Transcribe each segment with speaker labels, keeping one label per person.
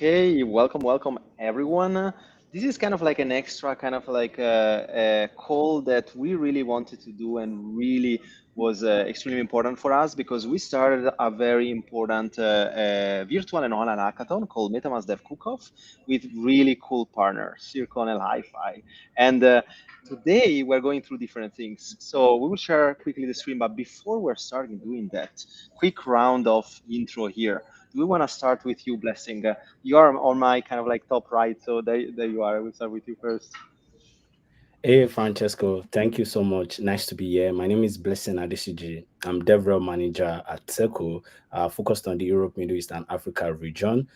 Speaker 1: Okay, welcome everyone. This is kind of like an extra kind of like a call that we really wanted to do and really was extremely important for us because we started a very important virtual and online hackathon called MetaMask DevCookOff with really cool partners, Circle and LI.FI. And today we're going through different things. So we will share quickly the stream, but before we're starting doing that, quick round of intro here. We want to start with you, Blessing. You are on my kind of like top right, so there you are. We'll start with you first.
Speaker 2: Hey, Francesco, thank you so much. Nice to be here. My name is Blessing Adesiji. I'm DevRel Manager at Seco, focused on the Europe, Middle East, and Africa region.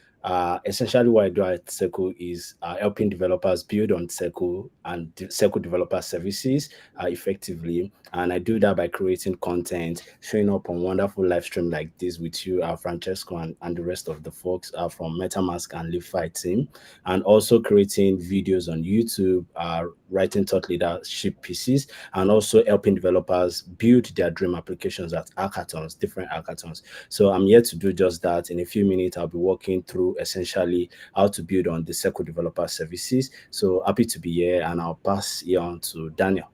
Speaker 2: Essentially, what I do at Seco is helping developers build on Seco and Seco developer services effectively. And I do that by creating content, showing up on wonderful live stream like this with you, Francesco, and the rest of the folks from MetaMask and LiFi team, and also creating videos on YouTube, writing thought leadership pieces, and also helping developers build their dream applications at hackathons, different hackathons. So I'm here to do just that. In a few minutes, I'll be walking through essentially how to build on the Circle developer services. So happy to be here, and I'll pass here on to Daniel.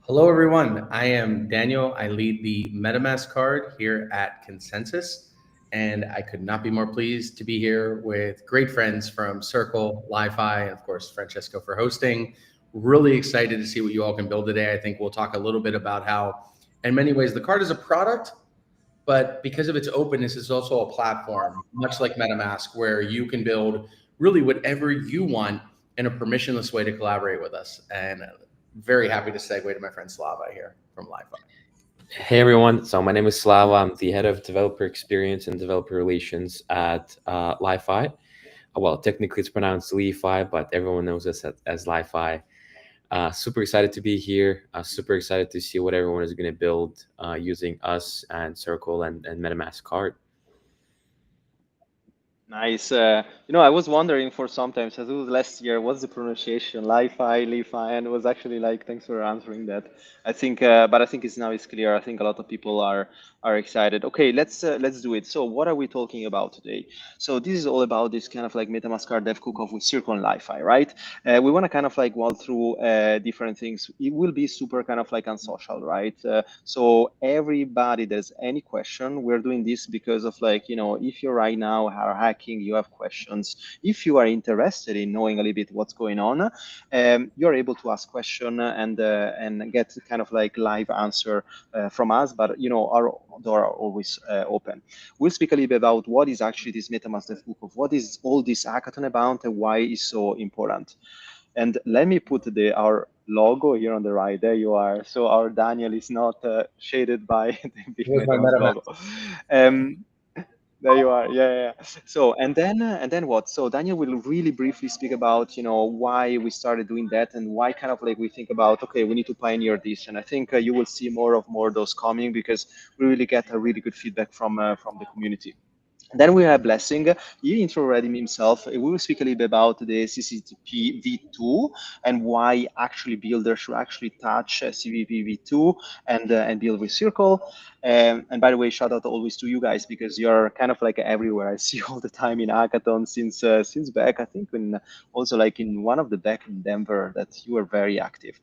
Speaker 3: Hello, everyone. I am Daniel. I lead the MetaMask Card here at Consensus, and I could not be more pleased to be here with great friends from Circle, LiFi, and of course, Francesco for hosting. Really excited to see what you all can build today. I think we'll talk a little bit about how, in many ways, the card is a product, but because of its openness, it's also a platform, much like MetaMask, where you can build really whatever you want in a permissionless way to collaborate with us. And very happy to segue to my friend Slava here from LiFi.
Speaker 4: Hey everyone, so my name is Slava. I'm the head of developer experience and developer relations at Li.FI. Well, technically it's pronounced Li.FI, but everyone knows us as Li.FI. Super excited to be here. Super excited to see what everyone is going to build using us and Circle and MetaMask Card.
Speaker 1: Nice. I was wondering for sometimes, as it was last year, what's the pronunciation? Li-Fi, Li-Fi, and it was actually like, thanks for answering that. I think, but I think it's clear. I think a lot of people are excited. Okay, let's do it. So what are we talking about today? So this is all about this kind of like MetaMask Card DevCookOff with Circle and Li-Fi, right? We want to kind of like walk through different things. It will be super kind of like unsocial, right? So everybody, there's any question, we're doing this because of like, if you right now are hacking, you have questions. If you are interested in knowing a little bit what's going on, you're able to ask question and get kind of like live answer from us. But our door are always open. We'll speak a little bit about what is actually this MetaMask DevCookOff, what is all this hackathon about, and why it's so important. And let me put our logo here on the right. There you are. So our Daniel is not shaded by the big MetaMask logo. There you are. Yeah. So and then what? So Daniel will really briefly speak about why we started doing that and why kind of like we think about, okay, we need to pioneer this. And I think you will see more of those coming because we really get a really good feedback from the community. Then we have Blessing. He intro already himself. We will speak a little bit about the CCTP v2 and why actually builders should actually touch CVP v2 and build with Circle. And by the way, shout out always to you guys because you're kind of like everywhere. I see all the time in hackathon since back. I think also like in one of the back in Denver that you are very active.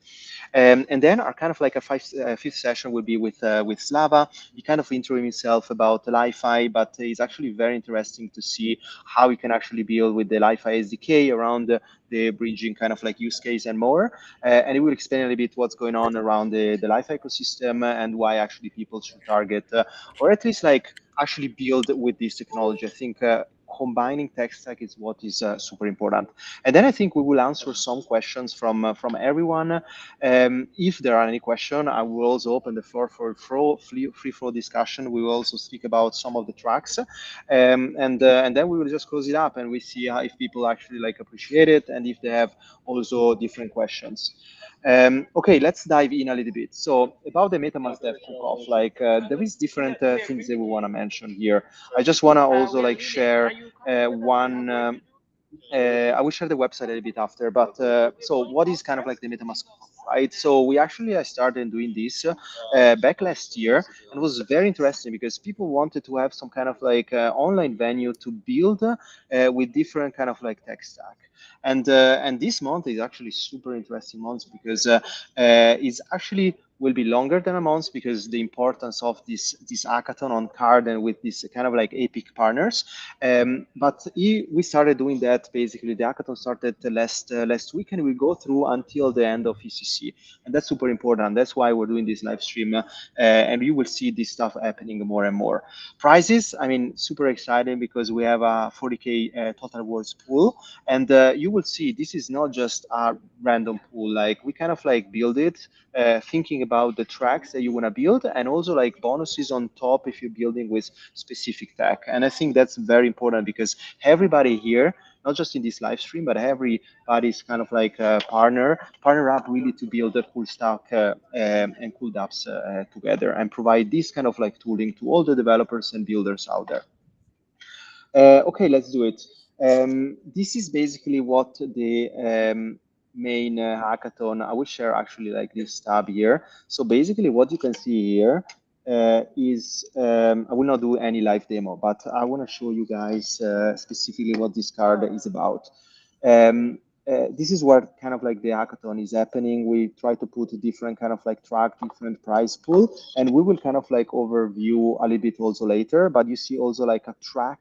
Speaker 1: And then our kind of like a fifth session will be with Slava. He kind of intro himself about Li-Fi, but it's actually very interesting to see how we can actually build with the LiFi SDK around the bridging kind of like use case and more. And it will explain a little bit what's going on around the LiFi ecosystem and why actually people should target or at least like actually build with this technology. I think combining tech stack is what is super important. And then I think we will answer some questions from everyone. If there are any questions, I will also open the floor for free flow discussion. We will also speak about some of the tracks, and then we will just close it up and we see if people actually like appreciate it and if they have also different questions. Okay, let's dive in a little bit. So about the MetaMask DevCookOff, like there is different things that we want to mention here. I just want to also like share one. I will share the website a little bit after, but so what is kind of like the MetaMask, right? So I started doing this back last year, and it was very interesting because people wanted to have some kind of like online venue to build with different kind of like tech stack. And this month is actually super interesting month because it's actually will be longer than a month because the importance of this hackathon on card and with this kind of like epic partners. We started doing that basically. The hackathon started last week and we go through until the end of ECC, and that's super important. That's why we're doing this live stream, and you will see this stuff happening more and more. Prizes, I mean, super exciting because we have a 40K total rewards pool, and you will see this is not just a random pool. Like we kind of like build it thinking about the tracks that you want to build, and also like bonuses on top if you're building with specific tech. And I think that's very important because everybody here, not just in this live stream, but everybody's kind of like partner up really to build a cool stack and cool dApps together and provide this kind of like tooling to all the developers and builders out there. Okay, let's do it. This is basically what the main hackathon. I will share actually like this tab here. So basically what you can see here is, I will not do any live demo, but I want to show you guys specifically what this card is about. This is where kind of like the hackathon is happening. We try to put a different kind of like track, different prize pool, and we will kind of like overview a little bit also later, but you see also like a track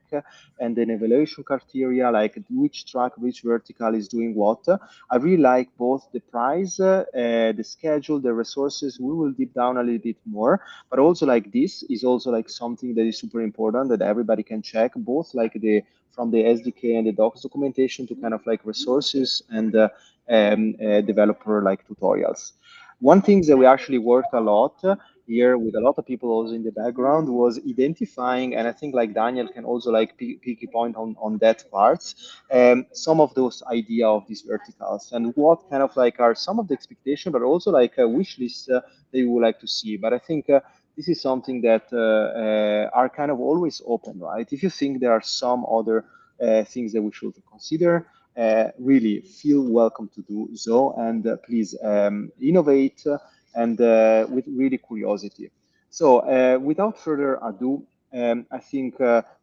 Speaker 1: and an evaluation criteria, like which track, which vertical is doing what. I really like both the prize, the schedule, the resources. We will deep down a little bit more, but also like this is also like something that is super important that everybody can check, both like from the SDK and the docs documentation to kind of like resources and developer like tutorials. One thing that we actually worked a lot here with a lot of people also in the background was identifying, and I think like Daniel can also like pick a point on that part, some of those idea of these verticals and what kind of like are some of the expectation, but also like a wish list that you would like to see. But I think this is something that are kind of always open, right? If you think there are some other things that we should consider, really feel welcome to do so, and please innovate and with really curiosity. So without further ado, I think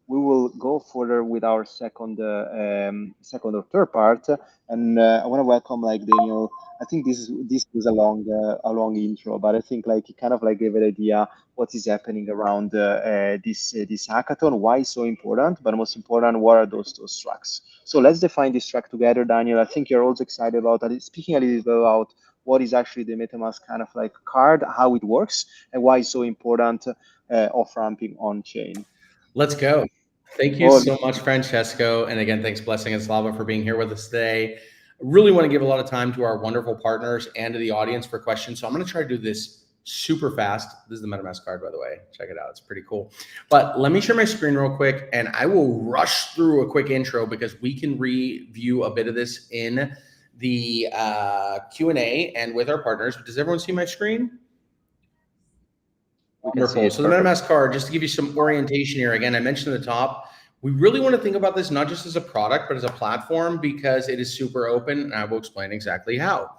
Speaker 1: we will go further with our second or third part, and I want to welcome like Daniel. I think this was a long intro, but I think like it kind of like gave an idea what is happening around this hackathon, why it's so important, but most important, what are those tracks. So let's define this track together, Daniel. I think you're also excited about that. Speaking a little bit about what is actually the MetaMask kind of like card, how it works, and why it's so important off ramping on chain.
Speaker 3: Let's go. Thank you so much, Francesco. And again, thanks Blessing and Slava for being here with us today. I really want to give a lot of time to our wonderful partners and to the audience for questions. So I'm going to try to do this super fast. This is the MetaMask card, by the way. Check it out. It's pretty cool. But let me share my screen real quick, and I will rush through a quick intro because we can review a bit of this in the Q&A and with our partners. Does everyone see my screen? Wonderful. So the MetaMask card, just to give you some orientation here, again, I mentioned at the top, we really want to think about this not just as a product, but as a platform because it is super open, and I will explain exactly how.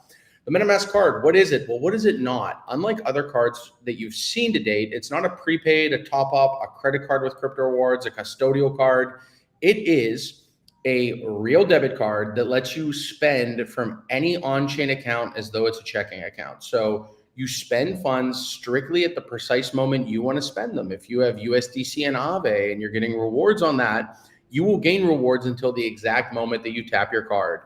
Speaker 3: The MetaMask card, what is it? Well, what is it not? Unlike other cards that you've seen to date, it's not a prepaid, a top-up, a credit card with crypto rewards, a custodial card. It is a real debit card that lets you spend from any on-chain account as though it's a checking account. So you spend funds strictly at the precise moment you want to spend them. If you have USDC and Aave and you're getting rewards on that, you will gain rewards until the exact moment that you tap your card.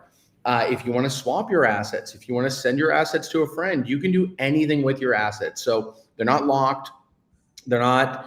Speaker 3: If you want to swap your assets, if you want to send your assets to a friend, you can do anything with your assets. So they're not locked. They're not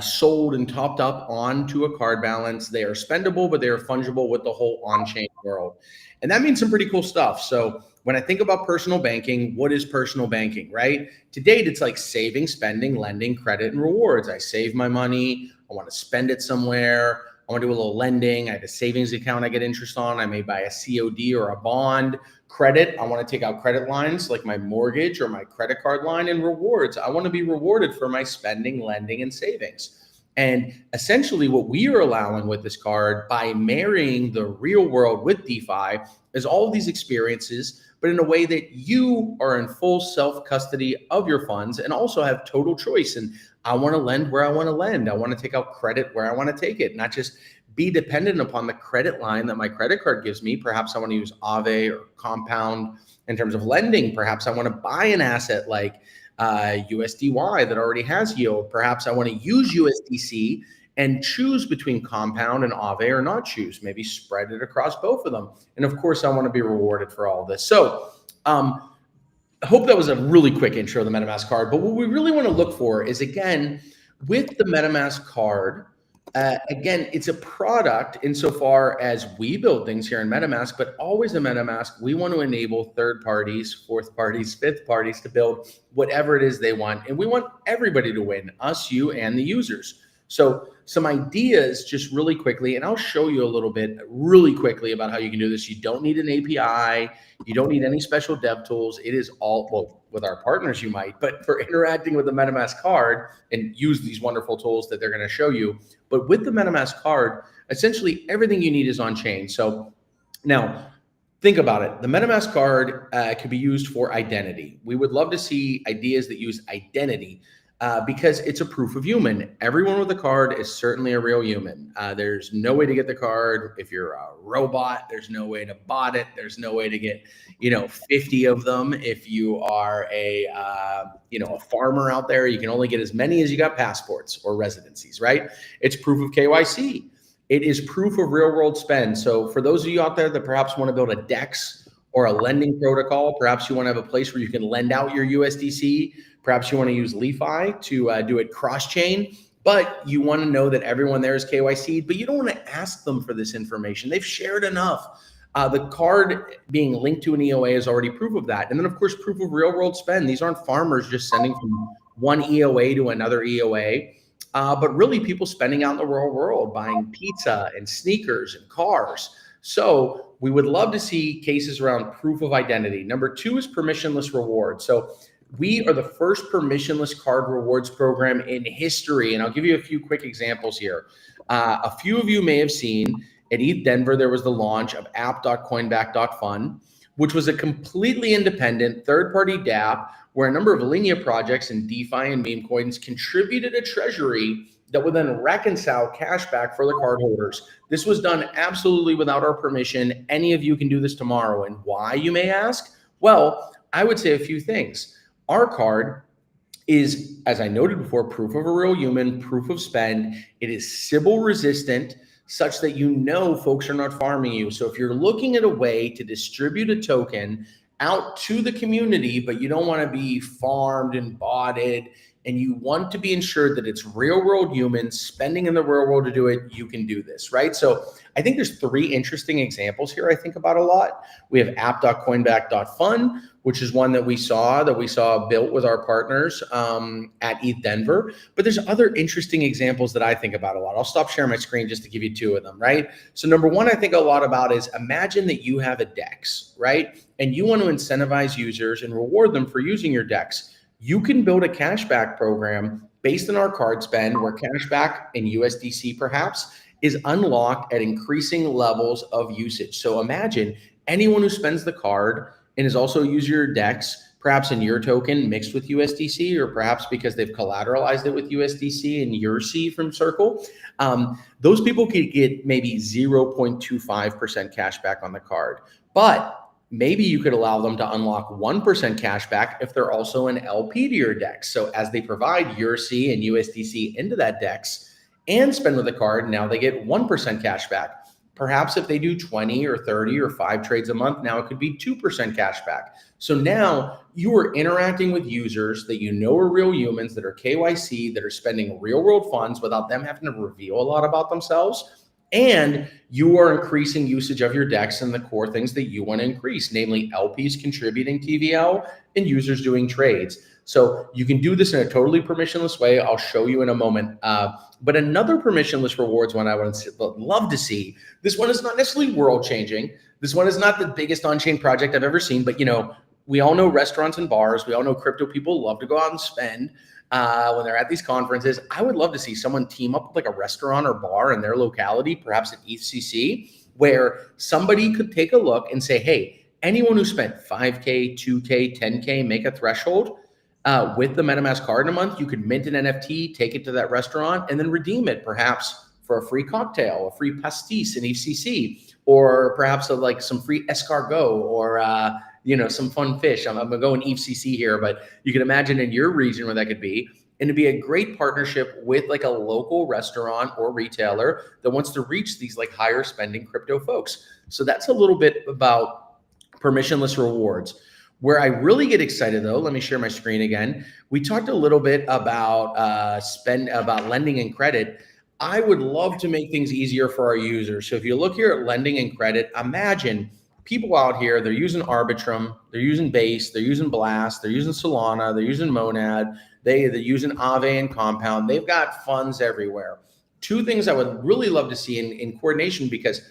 Speaker 3: sold and topped up onto a card balance. They are spendable, but they are fungible with the whole on-chain world. And that means some pretty cool stuff. So when I think about personal banking, what is personal banking, right? To date, it's like saving, spending, lending, credit, and rewards. I save my money. I want to spend it somewhere. I want to do a little lending. I have a savings account I get interest on. I may buy a COD or a bond. Credit, I want to take out credit lines like my mortgage or my credit card line. And rewards, I want to be rewarded for my spending, lending, and savings. And essentially what we are allowing with this card by marrying the real world with DeFi is all of these experiences, but in a way that you are in full self-custody of your funds and also have total choice. And I want to lend where I want to lend. I want to take out credit where I want to take it, not just be dependent upon the credit line that my credit card gives me. Perhaps I want to use Aave or Compound in terms of lending. Perhaps I want to buy an asset like USDY that already has yield. Perhaps I want to use USDC and choose between Compound and Aave or not choose, maybe spread it across both of them. And of course, I want to be rewarded for all of this. So I hope that was a really quick intro of the MetaMask card. But what we really want to look for is, again, with the MetaMask card, again, it's a product insofar as we build things here in MetaMask, but always in MetaMask, we want to enable third parties, fourth parties, fifth parties to build whatever it is they want. And we want everybody to win, us, you, and the users. So some ideas just really quickly, and I'll show you a little bit really quickly about how you can do this. You don't need an API. You don't need any special dev tools. It is all, well, with our partners you might, but for interacting with the MetaMask card and use these wonderful tools that they're going to show you. But with the MetaMask card, essentially everything you need is on chain. So now think about it. The MetaMask card could be used for identity. We would love to see ideas that use identity because it's a proof of human. Everyone with a card is certainly a real human. There's no way to get the card. If you're a robot, there's no way to bot it. There's no way to get, 50 of them. If you are a farmer out there, you can only get as many as you got passports or residencies, right? It's proof of KYC. It is proof of real world spend. So for those of you out there that perhaps want to build a DEX or a lending protocol, perhaps you want to have a place where you can lend out your USDC. Perhaps you want to use LiFi to do it cross-chain, but you want to know that everyone there is KYC'd, but you don't want to ask them for this information. They've shared enough. The card being linked to an EOA is already proof of that. And then, of course, proof of real-world spend. These aren't farmers just sending from one EOA to another EOA, but really people spending out in the real world, buying pizza and sneakers and cars. So we would love to see cases around proof of identity. Number 2 is permissionless reward. So we are the first permissionless card rewards program in history. And I'll give you a few quick examples here. A few of you may have seen at ETH Denver, there was the launch of app.coinback.fun, which was a completely independent third-party dApp where a number of Linea projects and DeFi and meme coins contributed a treasury that would then reconcile cash back for the cardholders. This was done absolutely without our permission. Any of you can do this tomorrow. And why, you may ask? Well, I would say a few things. Our card is, as I noted before, proof of a real human, proof of spend. It is Sybil resistant, such that folks are not farming you. So if you're looking at a way to distribute a token out to the community, but you don't want to be farmed and botted, and you want to be ensured that it's real world humans spending in the real world to do it, you can do this, right? So I think there's 3 interesting examples here I think about a lot. We have app.coinback.fun, which is one that we saw built with our partners at ETH Denver. But there's other interesting examples that I think about a lot. I'll stop sharing my screen just to give you 2 of them, right? So number 1 I think a lot about is, imagine that you have a DEX, right? And you want to incentivize users and reward them for using your DEX. You can build a cashback program based on our card spend where cashback in USDC perhaps is unlocked at increasing levels of usage. So imagine anyone who spends the card and is also a user of DEX, perhaps in your token mixed with USDC, or perhaps because they've collateralized it with USDC and URC from Circle, those people could get maybe 0.25% cashback on the card. But maybe you could allow them to unlock 1% cashback if they're also an LP to your DEX. So as they provide URC and USDC into that DEX and spend with the card, now they get 1% cashback. Perhaps if they do 20 or 30 or 5 trades a month, now it could be 2% cashback. So now you are interacting with users that are real humans, that are KYC, that are spending real world funds without them having to reveal a lot about themselves. And you are increasing usage of your DEX and the core things that you want to increase, namely LPs contributing TVL and users doing trades. So you can do this in a totally permissionless way. I'll show you in a moment. But another permissionless rewards one I would love to see. This one is not necessarily world changing. This one is not the biggest on-chain project I've ever seen, but we all know restaurants and bars. We all know crypto people love to go out and spend when they're at these conferences. I would love to see someone team up with like a restaurant or bar in their locality, perhaps at ETHCC, where somebody could take a look and say, hey, anyone who spent 5K, 2K, 10K, make a threshold with the MetaMask card in a month, you could mint an NFT, take it to that restaurant, and then redeem it perhaps for a free cocktail, a free pastis in ECC, or perhaps like some free escargot, or some fun fish. I'm going ECC here, but you can imagine in your region where that could be. And it'd be a great partnership with like a local restaurant or retailer that wants to reach these like higher spending crypto folks. So that's a little bit about permissionless rewards. Where I really get excited though, let me share my screen again. We talked a little bit about about lending and credit. I would love to make things easier for our users. So if you look here at lending and credit, imagine people out here, they're using Arbitrum, they're using Base, they're using Blast, they're using Solana, they're using Monad, they're using Aave and Compound. They've got funds everywhere. Two things I would really love to see in coordination, because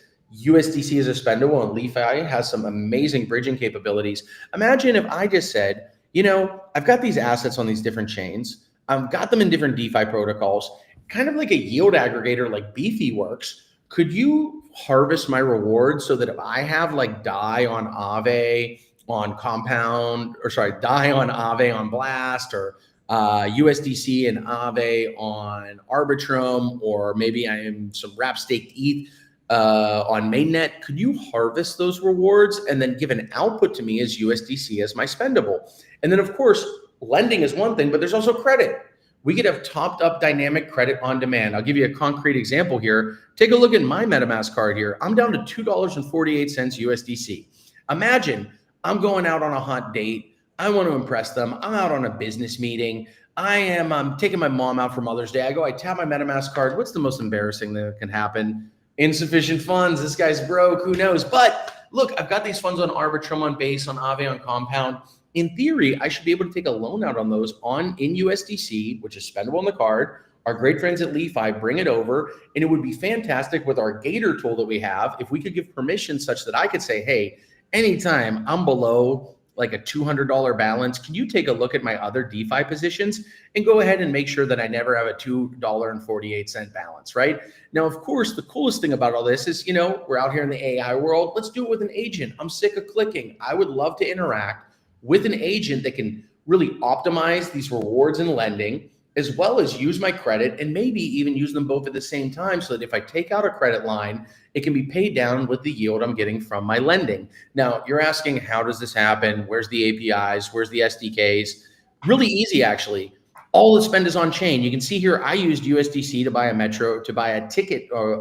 Speaker 3: USDC is expendable and LiFi has some amazing bridging capabilities. Imagine if I just said, I've got these assets on these different chains. I've got them in different DeFi protocols, kind of like a yield aggregator like Beefy works. Could you harvest my rewards so that if I have like DAI on Aave on Compound, or sorry, DAI on Aave on Blast, or USDC and Aave on Arbitrum, or maybe I am some wrap staked ETH on mainnet, could you harvest those rewards and then give an output to me as USDC as my spendable? And then of course, lending is one thing, but there's also credit. We could have topped up dynamic credit on demand. I'll give you a concrete example here. Take a look at my MetaMask card here. I'm down to $2.48 USDC. Imagine I'm going out on a hot date. I want to impress them. I'm out on a business meeting. I'm taking my mom out for Mother's Day. I tap my MetaMask card. What's the most embarrassing that can happen? Insufficient funds. This guy's broke. Who knows? But look, I've got these funds on Arbitrum, on Base, on Aave, on Compound. In theory, I should be able to take a loan out on those in USDC, which is spendable on the card. Our great friends at LiFi bring it over, and it would be fantastic with our Gator tool that we have if we could give permission such that I could say, hey, anytime I'm below like a $200 balance, can you take a look at my other DeFi positions and go ahead and make sure that I never have a $2.48 balance, right? Now, of course, the coolest thing about all this is, we're out here in the AI world. Let's do it with an agent. I'm sick of clicking. I would love to interact with an agent that can really optimize these rewards and lending, as well as use my credit and maybe even use them both at the same time, so that if I take out a credit line, it can be paid down with the yield I'm getting from my lending. Now, you're asking, how does this happen? Where's the APIs? Where's the SDKs? Really easy, actually. All the spend is on chain. You can see here, I used USDC to buy a metro, to buy a ticket, or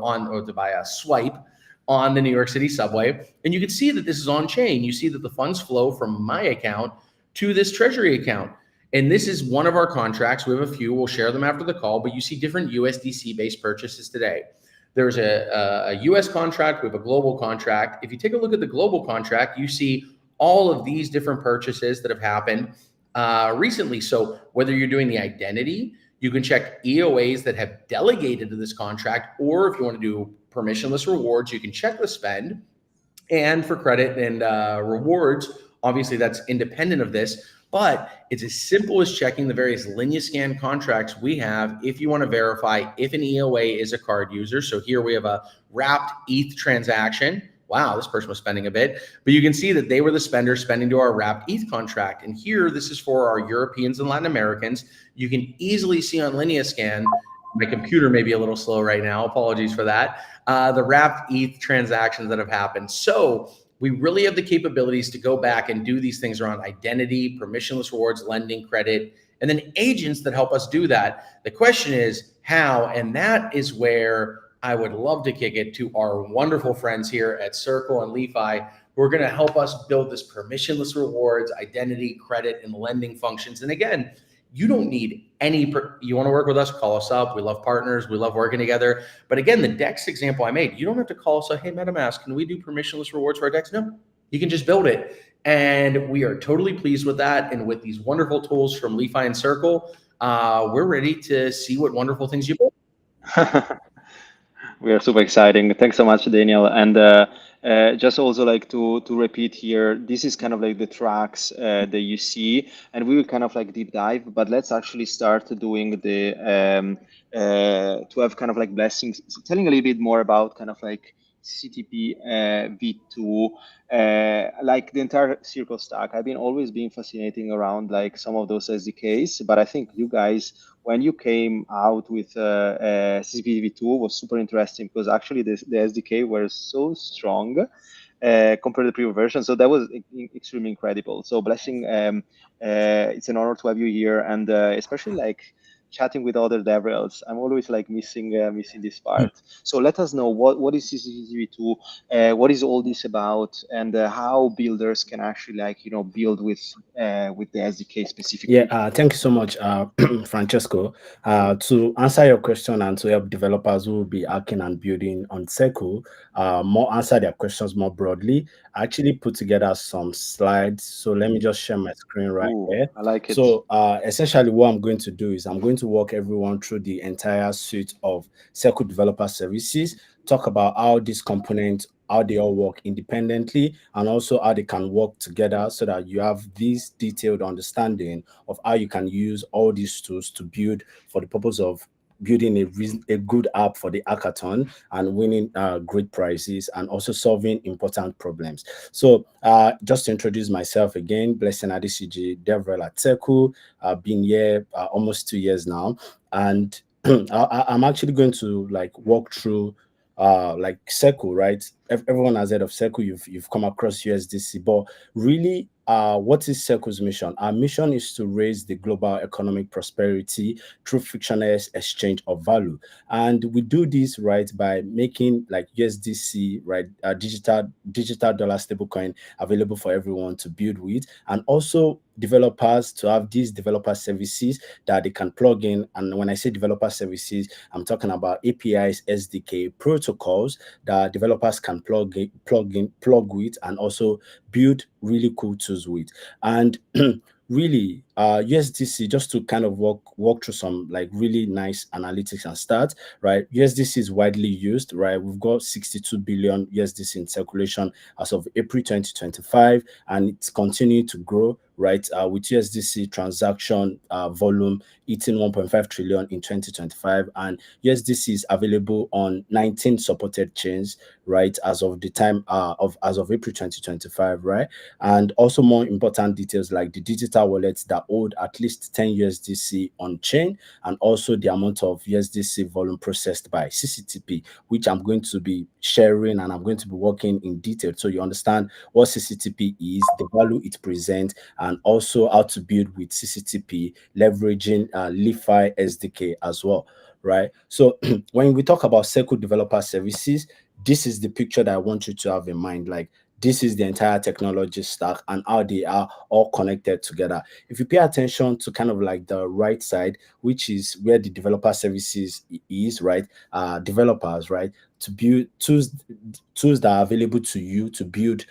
Speaker 3: to buy a swipe on the New York City subway. And you can see that this is on chain. You see that the funds flow from my account to this treasury account. And this is one of our contracts. We have a few, we'll share them after the call, but you see different USDC based purchases today. There's a US contract, we have a global contract. If you take a look at the global contract, you see all of these different purchases that have happened recently. So whether you're doing the identity, you can check EOAs that have delegated to this contract, or if you want to do permissionless rewards, you can check the spend. And for credit and rewards, obviously that's independent of this, but it's as simple as checking the various LineaScan contracts we have if you want to verify if an EOA is a card user. So here we have a wrapped ETH transaction. Wow, this person was spending a bit, but you can see that they were the spender spending to our wrapped ETH contract. And here, this is for our Europeans and Latin Americans. You can easily see on LineaScan, my computer may be a little slow right now, apologies for that, the wrapped ETH transactions that have happened. So we really have the capabilities to go back and do these things around identity, permissionless rewards, lending, credit, and then agents that help us do that. The question is how, and that is where I would love to kick it to our wonderful friends here at Circle and LiFi, who are going to help us build this permissionless rewards, identity, credit, and lending functions. And again, you don't need you want to work with us, call us up. We love partners. We love working together. But again, the DEX example I made, you don't have to call us up, hey, MetaMask, can we do permissionless rewards for our DEX? No, you can just build it. And we are totally pleased with that. And with these wonderful tools from LiFi and Circle, we're ready to see what wonderful things you build.
Speaker 1: We are super exciting. Thanks so much, Daniel. And just also like to repeat here, this is kind of like the tracks that you see, and we will kind of like deep dive, but let's actually start doing the, to have kind of like blessings, telling a little bit more about kind of like CCTP V2, like the entire Circle stack. I've been always been fascinating around like some of those SDKs, but I think you guys, when you came out with CCTP V2, was super interesting because actually the SDK were so strong compared to the previous version. So that was extremely incredible. So Blessing, it's an honor to have you here, and especially like chatting with other DevRels. I'm always like missing this part. So let us know what is CCTV2, what is all this about, and how builders can actually like build with the SDK specifically.
Speaker 2: Yeah, thank you so much, Francesco. To answer your question and to help developers who will be hacking and building on Circle, more answer their questions more broadly, I actually put together some slides. So let me just share my screen right
Speaker 1: Ooh,
Speaker 2: here.
Speaker 1: I like it.
Speaker 2: So essentially what I'm going to do is I'm going to walk everyone through the entire suite of Circle developer services, talk about how these components, how they all work independently, and also how they can work together so that you have this detailed understanding of how you can use all these tools to build for the purpose of building a good app for the hackathon and winning great prizes and also solving important problems. So just to introduce myself again, Blessing Adesiji, DevRel at Circle. I've been here almost 2 years now, and I'm actually going to like walk through like Circle, right? Everyone has heard of Circle. You've come across USDC, but really, what is Circle's mission? Our mission is to raise the global economic prosperity through frictionless exchange of value, and we do this right by making like USDC, right, digital dollar stablecoin available for everyone to build with, and also developers to have these developer services that they can plug in. And when I say developer services, I'm talking about APIs, SDK, protocols that developers can plug with, and also build really cool tools with. And really, USDC, just to kind of walk through some like really nice analytics and stats, right? USDC is widely used, right? We've got 62 billion USDC in circulation as of April 2025, and it's continuing to grow, right? With USDC transaction volume hitting 1.5 trillion in 2025, and USDC is available on 19 supported chains, right? As of the time as of April 2025, right? And also more important details like the digital wallets that hold at least 10 USDC on chain, and also the amount of USDC volume processed by CCTP, which I'm going to be sharing and I'm going to be working in detail so you understand what CCTP is, the value it presents, and also how to build with CCTP, leveraging LiFi SDK as well, right? So when we talk about Circle developer services, this is the picture that I want you to have in mind. Like, this is the entire technology stack and how they are all connected together. If you pay attention to kind of like the right side, which is where the developer services is, right? Developers, right? To build tools that are available to you to build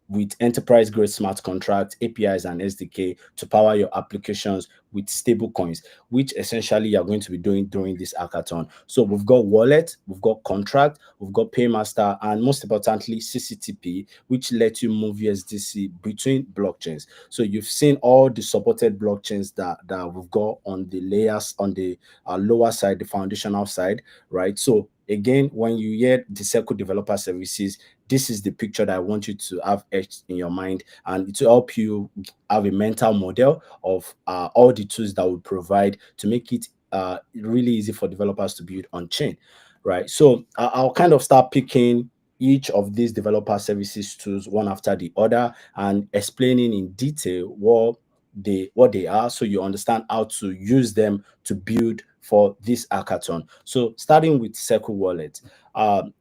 Speaker 2: with enterprise grade smart contracts, APIs, and SDK to power your applications with stable coins, which essentially you're going to be doing during this hackathon. So we've got wallet, we've got contract, we've got paymaster, and most importantly, CCTP, which lets you move USDC between blockchains. So you've seen all the supported blockchains that we've got on the layers on the lower side, the foundational side, right? So again, when you hear the Circle developer services, this is the picture that I want you to have etched in your mind, and it will help you have a mental model of all the tools that would provide to make it really easy for developers to build on chain, right? So I'll kind of start picking each of these developer services tools one after the other and explaining in detail what they are, so you understand how to use them to build for this hackathon. So starting with Circle Wallet.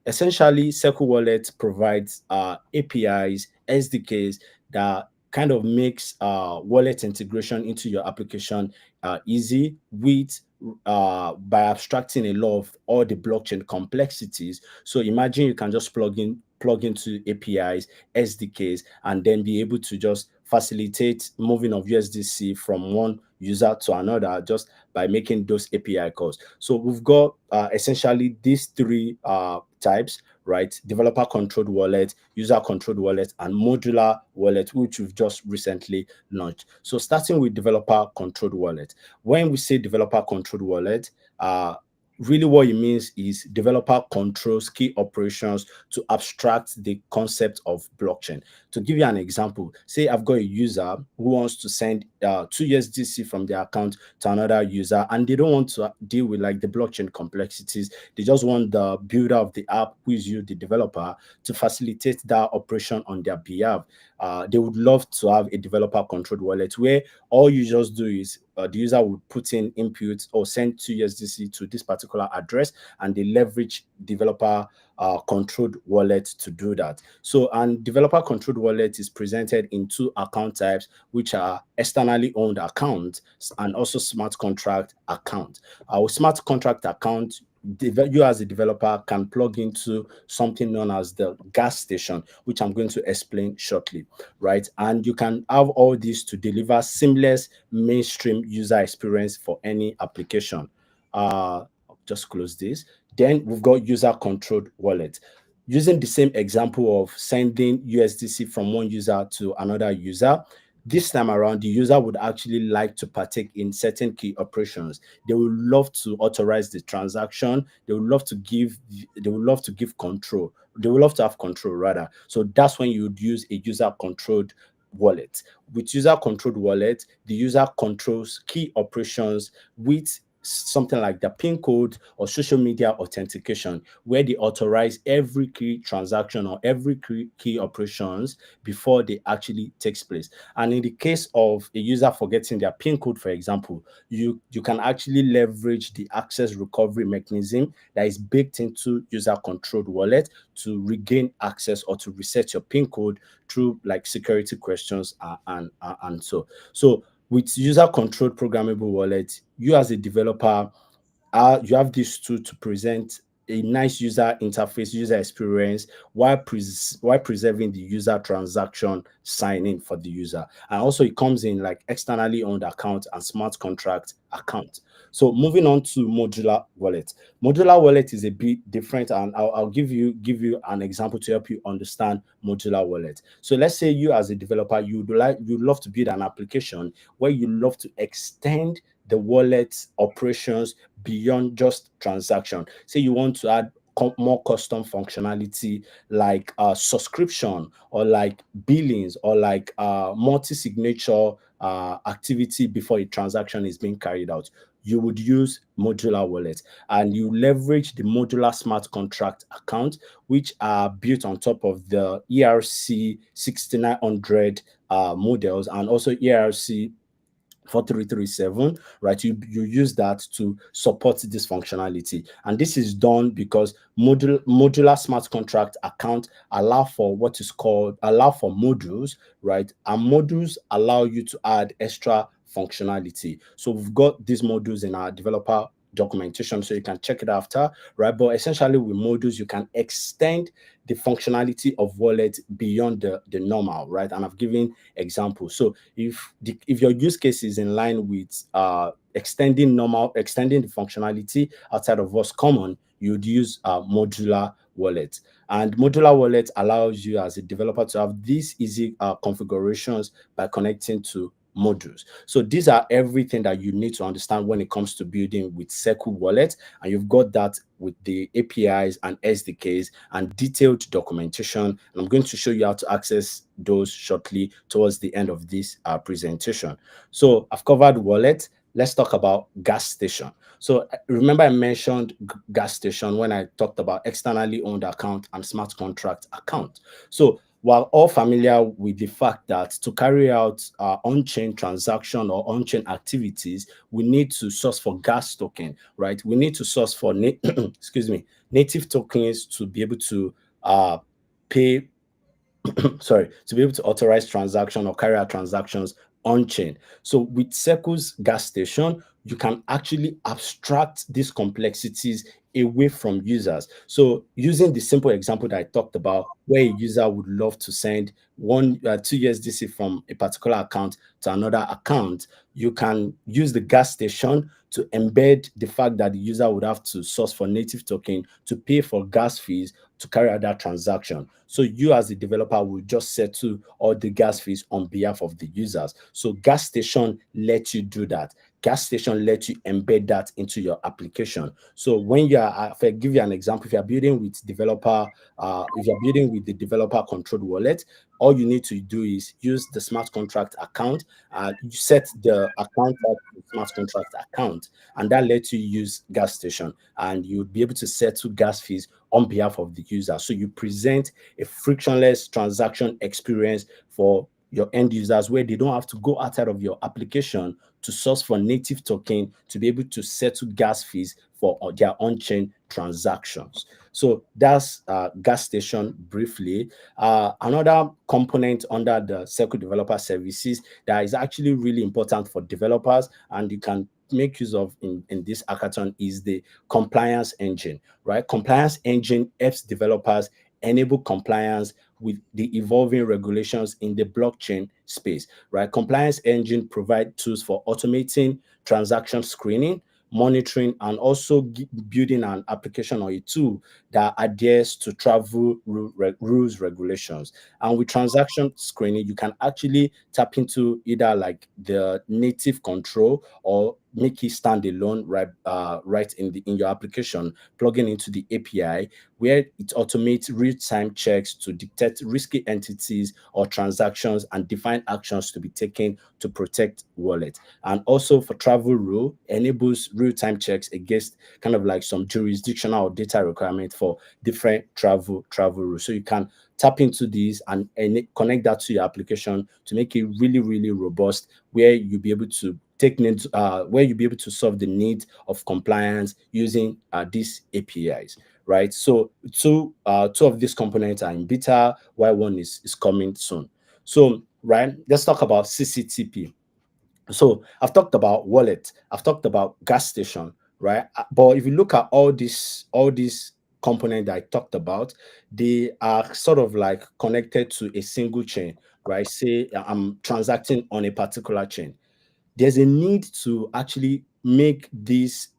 Speaker 2: Essentially, Circle Wallet provides APIs, SDKs that kind of makes wallet integration into your application easy with by abstracting a lot of all the blockchain complexities. So imagine you can just plug into APIs, SDKs, and then be able to just facilitate moving of USDC from one user to another just by making those API calls. So we've got essentially these three types, right? Developer controlled wallet, user controlled wallet, and modular wallet, which we've just recently launched. So starting with developer controlled wallet. When we say developer controlled wallet, really what it means is developer controls key operations to abstract the concept of blockchain. To give you an example, say I've got a user who wants to send 2 USDC from their account to another user, and they don't want to deal with like the blockchain complexities. They just want the builder of the app, who is you, the developer, to facilitate that operation on their behalf. They would love to have a developer controlled wallet where all you just do is the user would put in inputs or send 2 USDC to this particular address, and they leverage developer controlled wallet to do that. So, and developer controlled wallet is presented in two account types, which are externally owned accounts and also smart contract account. Our smart contract account, you as a developer can plug into something known as the gas station, which I'm going to explain shortly, right? And you can have all these to deliver seamless mainstream user experience for any application. I'll just close this. Then we've got user controlled wallet. Using the same example of sending USDC from one user to another user, this time around, the user would actually like to partake in certain key operations. They would love to authorize the transaction. They would love to give. They would love to give control. They would love to have control rather. So that's when you would use a user-controlled wallet. With user-controlled wallet, the user controls key operations with something like the PIN code or social media authentication, where they authorize every key transaction or every key operations before they actually takes place. And in the case of a user forgetting their PIN code, for example, you can actually leverage the access recovery mechanism that is baked into user controlled wallet to regain access or to reset your PIN code through like security questions and so with user-controlled programmable wallet, you as a developer, you have this tool to present a nice user interface, user experience, while preserving the user transaction sign-in for the user. And also it comes in like externally owned account and smart contract account. So moving on to modular wallet. Modular wallet is a bit different, and I'll give you an example to help you understand modular wallet. So let's say you as a developer, you'd love to build an application where you love to extend the wallet operations beyond just transaction. Say you want to add more custom functionality like subscription or like billings or like multi-signature activity before a transaction is being carried out. You would use modular wallet, and you leverage the modular smart contract account, which are built on top of the ERC 6900 models and also ERC 4337, right? You use that to support this functionality. And this is done because modular smart contract account allow for modules, right? And modules allow you to add extra functionality. So we've got these modules in our developer documentation, so you can check it after, right? But essentially with modules, you can extend the functionality of wallet beyond the normal, right? And I've given examples. So if your use case is in line with extending the functionality outside of what's common, you'd use modular wallet. And modular wallet allows you as a developer to have these easy configurations by connecting to modules. So these are everything that you need to understand when it comes to building with Circle Wallet, and you've got that with the APIs and SDKs and detailed documentation. And I'm going to show you how to access those shortly towards the end of this presentation. So I've covered wallet. Let's talk about gas station. So remember I mentioned gas station when I talked about externally owned account and smart contract account. So we're all familiar with the fact that to carry out on-chain transaction or on-chain activities, we need to source for gas token, right? We need to source for native tokens to be able to pay to be able to authorize transaction or carry out transactions on chain. So with Circle's gas station, you can actually abstract these complexities away from users. So using the simple example that I talked about, where a user would love to send 2 USDC from a particular account to another account, you can use the gas station to embed the fact that the user would have to source for native token to pay for gas fees to carry out that transaction. So you as the developer will just settle all the gas fees on behalf of the users. So gas station lets you do that. gas station lets you embed that into your application. So when you are, if I give you an example, if you are building with developer, if you're building with the developer controlled wallet, all you need to do is use the smart contract account. You set the account type to smart contract account, and that lets you use gas station, and you'll be able to settle gas fees on behalf of the user. So you present a frictionless transaction experience for your end users where they don't have to go outside of your application to source for native token to be able to settle gas fees for their on-chain transactions. So that's gas station briefly. Another component under the Circle Developer Services that is actually really important for developers and you can make use of in this hackathon is the compliance engine, right? Compliance engine helps developers enable compliance with the evolving regulations in the blockchain space, right? Compliance engine provide tools for automating transaction screening, monitoring, and also building an application or a tool that adheres to travel rules, regulations. And with transaction screening, you can actually tap into either like the native control or make it stand alone, right? Right in your application, plugging into the API, where it automates real-time checks to detect risky entities or transactions and define actions to be taken to protect wallet. And also for travel rule, enables real-time checks against kind of like some jurisdictional or data requirement for different travel rules. So you can tap into these and connect that to your application to make it really, really robust, where you'll be able to where you'll be able to solve the need of compliance using these APIs, right? So two of these components are in beta, while one is coming soon. So, right, let's talk about CCTP. So I've talked about wallet, I've talked about gas station, right? But if you look at all these components that I talked about, they are sort of like connected to a single chain, right? Say I'm transacting on a particular chain. There's a need to actually make this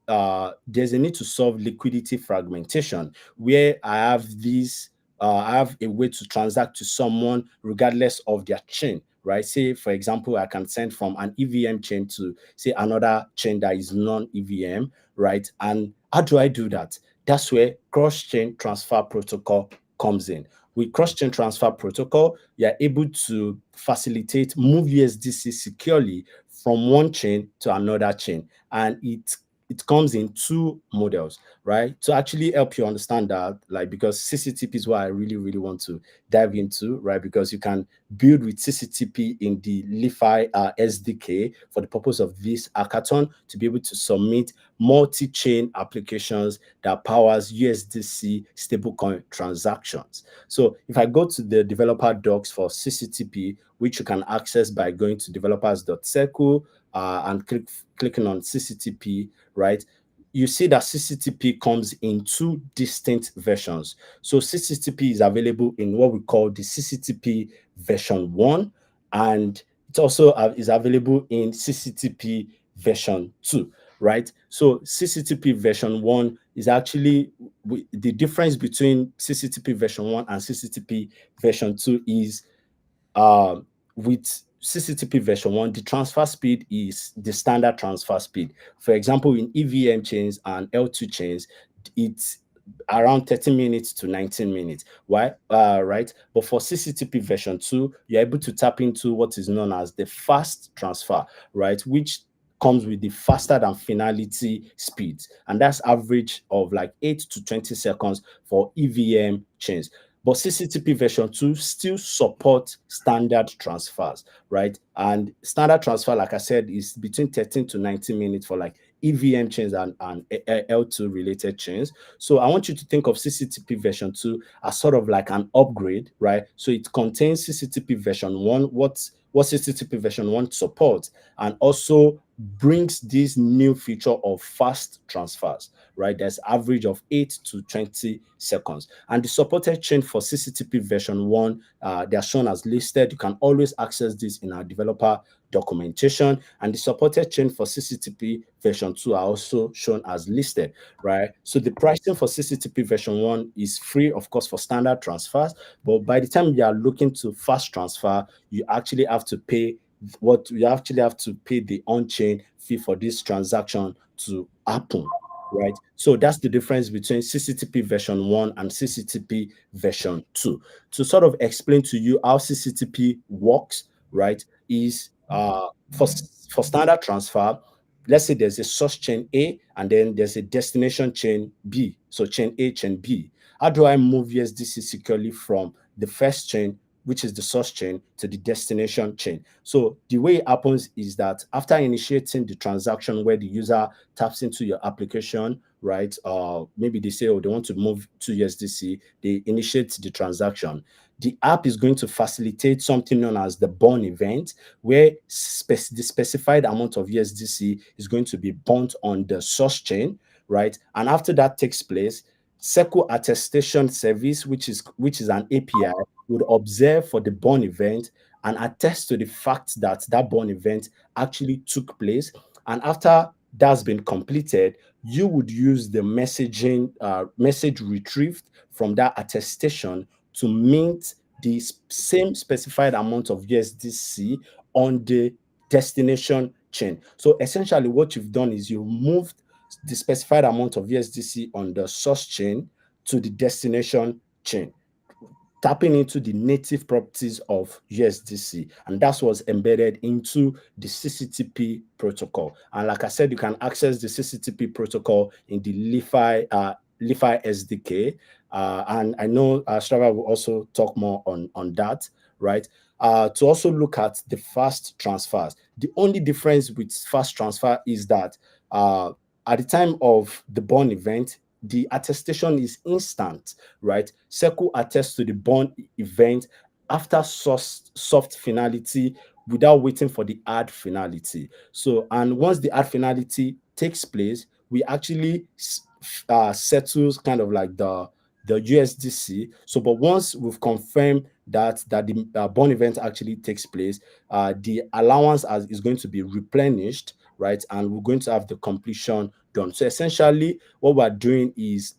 Speaker 2: there's a need to solve liquidity fragmentation where I have a way to transact to someone regardless of their chain, right? Say for example, I can send from an EVM chain to say another chain that is non-EVM, right? And how do I do that? That's where cross-chain transfer protocol comes in. With cross-chain transfer protocol, you are able to facilitate move USDC securely from one chain to another chain. And it comes in two models, right? To actually help you understand that, like, because CCTP is what I really, really want to dive into, right? Because you can build with CCTP in the LiFi SDK for the purpose of this hackathon to be able to submit multi-chain applications that powers USDC stablecoin transactions. So if I go to the developer docs for CCTP, which you can access by going to developers.circle and clicking on CCTP, right? You see that CCTP comes in two distinct versions. So CCTP is available in what we call the CCTP version 1, and it also is available in CCTP version 2, right? So CCTP version 1 is actually the difference between CCTP version 1 and CCTP version 2 is with CCTP version 1, the transfer speed is the standard transfer speed. For example, in EVM chains and L2 chains, it's around 30 minutes to 19 minutes. Why? Right. But for CCTP version 2, you're able to tap into what is known as the fast transfer, right? Which comes with the faster than finality speeds. And that's average of like 8 to 20 seconds for EVM chains. But CCTP version 2 still supports standard transfers, right? And standard transfer, like I said, is between 13 to 19 minutes for like EVM chains and L2 related chains. So I want you to think of CCTP version 2 as sort of like an upgrade, right? So it contains CCTP version 1, what CCTP version 1 supports, and also brings this new feature of fast transfers, right? There's average of 8 to 20 seconds. And the supported chain for CCTP version 1, they are shown as listed. You can always access this in our developer documentation. And the supported chain for CCTP version 2 are also shown as listed, right? So the pricing for CCTP version 1 is free, of course, for standard transfers. But by the time you are looking to fast transfer, you actually have to pay what you actually have to pay the on-chain fee for this transaction to happen, right? So that's the difference between CCTP version 1 and CCTP version 2. To sort of explain to you how CCTP works, right, is for standard transfer, let's say there's a source chain A and then there's a destination chain B. So chain A, chain B. How do I move USDC securely from the first chain, which is the source chain, to the destination chain? So the way it happens is that after initiating the transaction where the user taps into your application, right? Maybe they say, oh, they want to move to USDC, they initiate the transaction. The app is going to facilitate something known as the burn event, where the specified amount of USDC is going to be burnt on the source chain, right? And after that takes place, Circle Attestation Service, which is an API, would observe for the burn event and attest to the fact that that burn event actually took place. And after that's been completed, you would use the message retrieved from that attestation to mint the same specified amount of USDC on the destination chain. So essentially what you've done is you moved the specified amount of USDC on the source chain to the destination chain, tapping into the native properties of USDC. And that's what's embedded into the CCTP protocol. And like I said, you can access the CCTP protocol in the LiFi SDK. And I know Strava will also talk more on that, right? To also look at the fast transfers. The only difference with fast transfer is that at the time of the burn event, the attestation is instant, right? Circle attests to the burn event after soft finality without waiting for the hard finality. So, and once the hard finality takes place, we actually settles kind of like the USDC. So, but once we've confirmed that the burn event actually takes place, the allowance is going to be replenished, right? And we're going to have the completion done. So essentially, what we're doing is,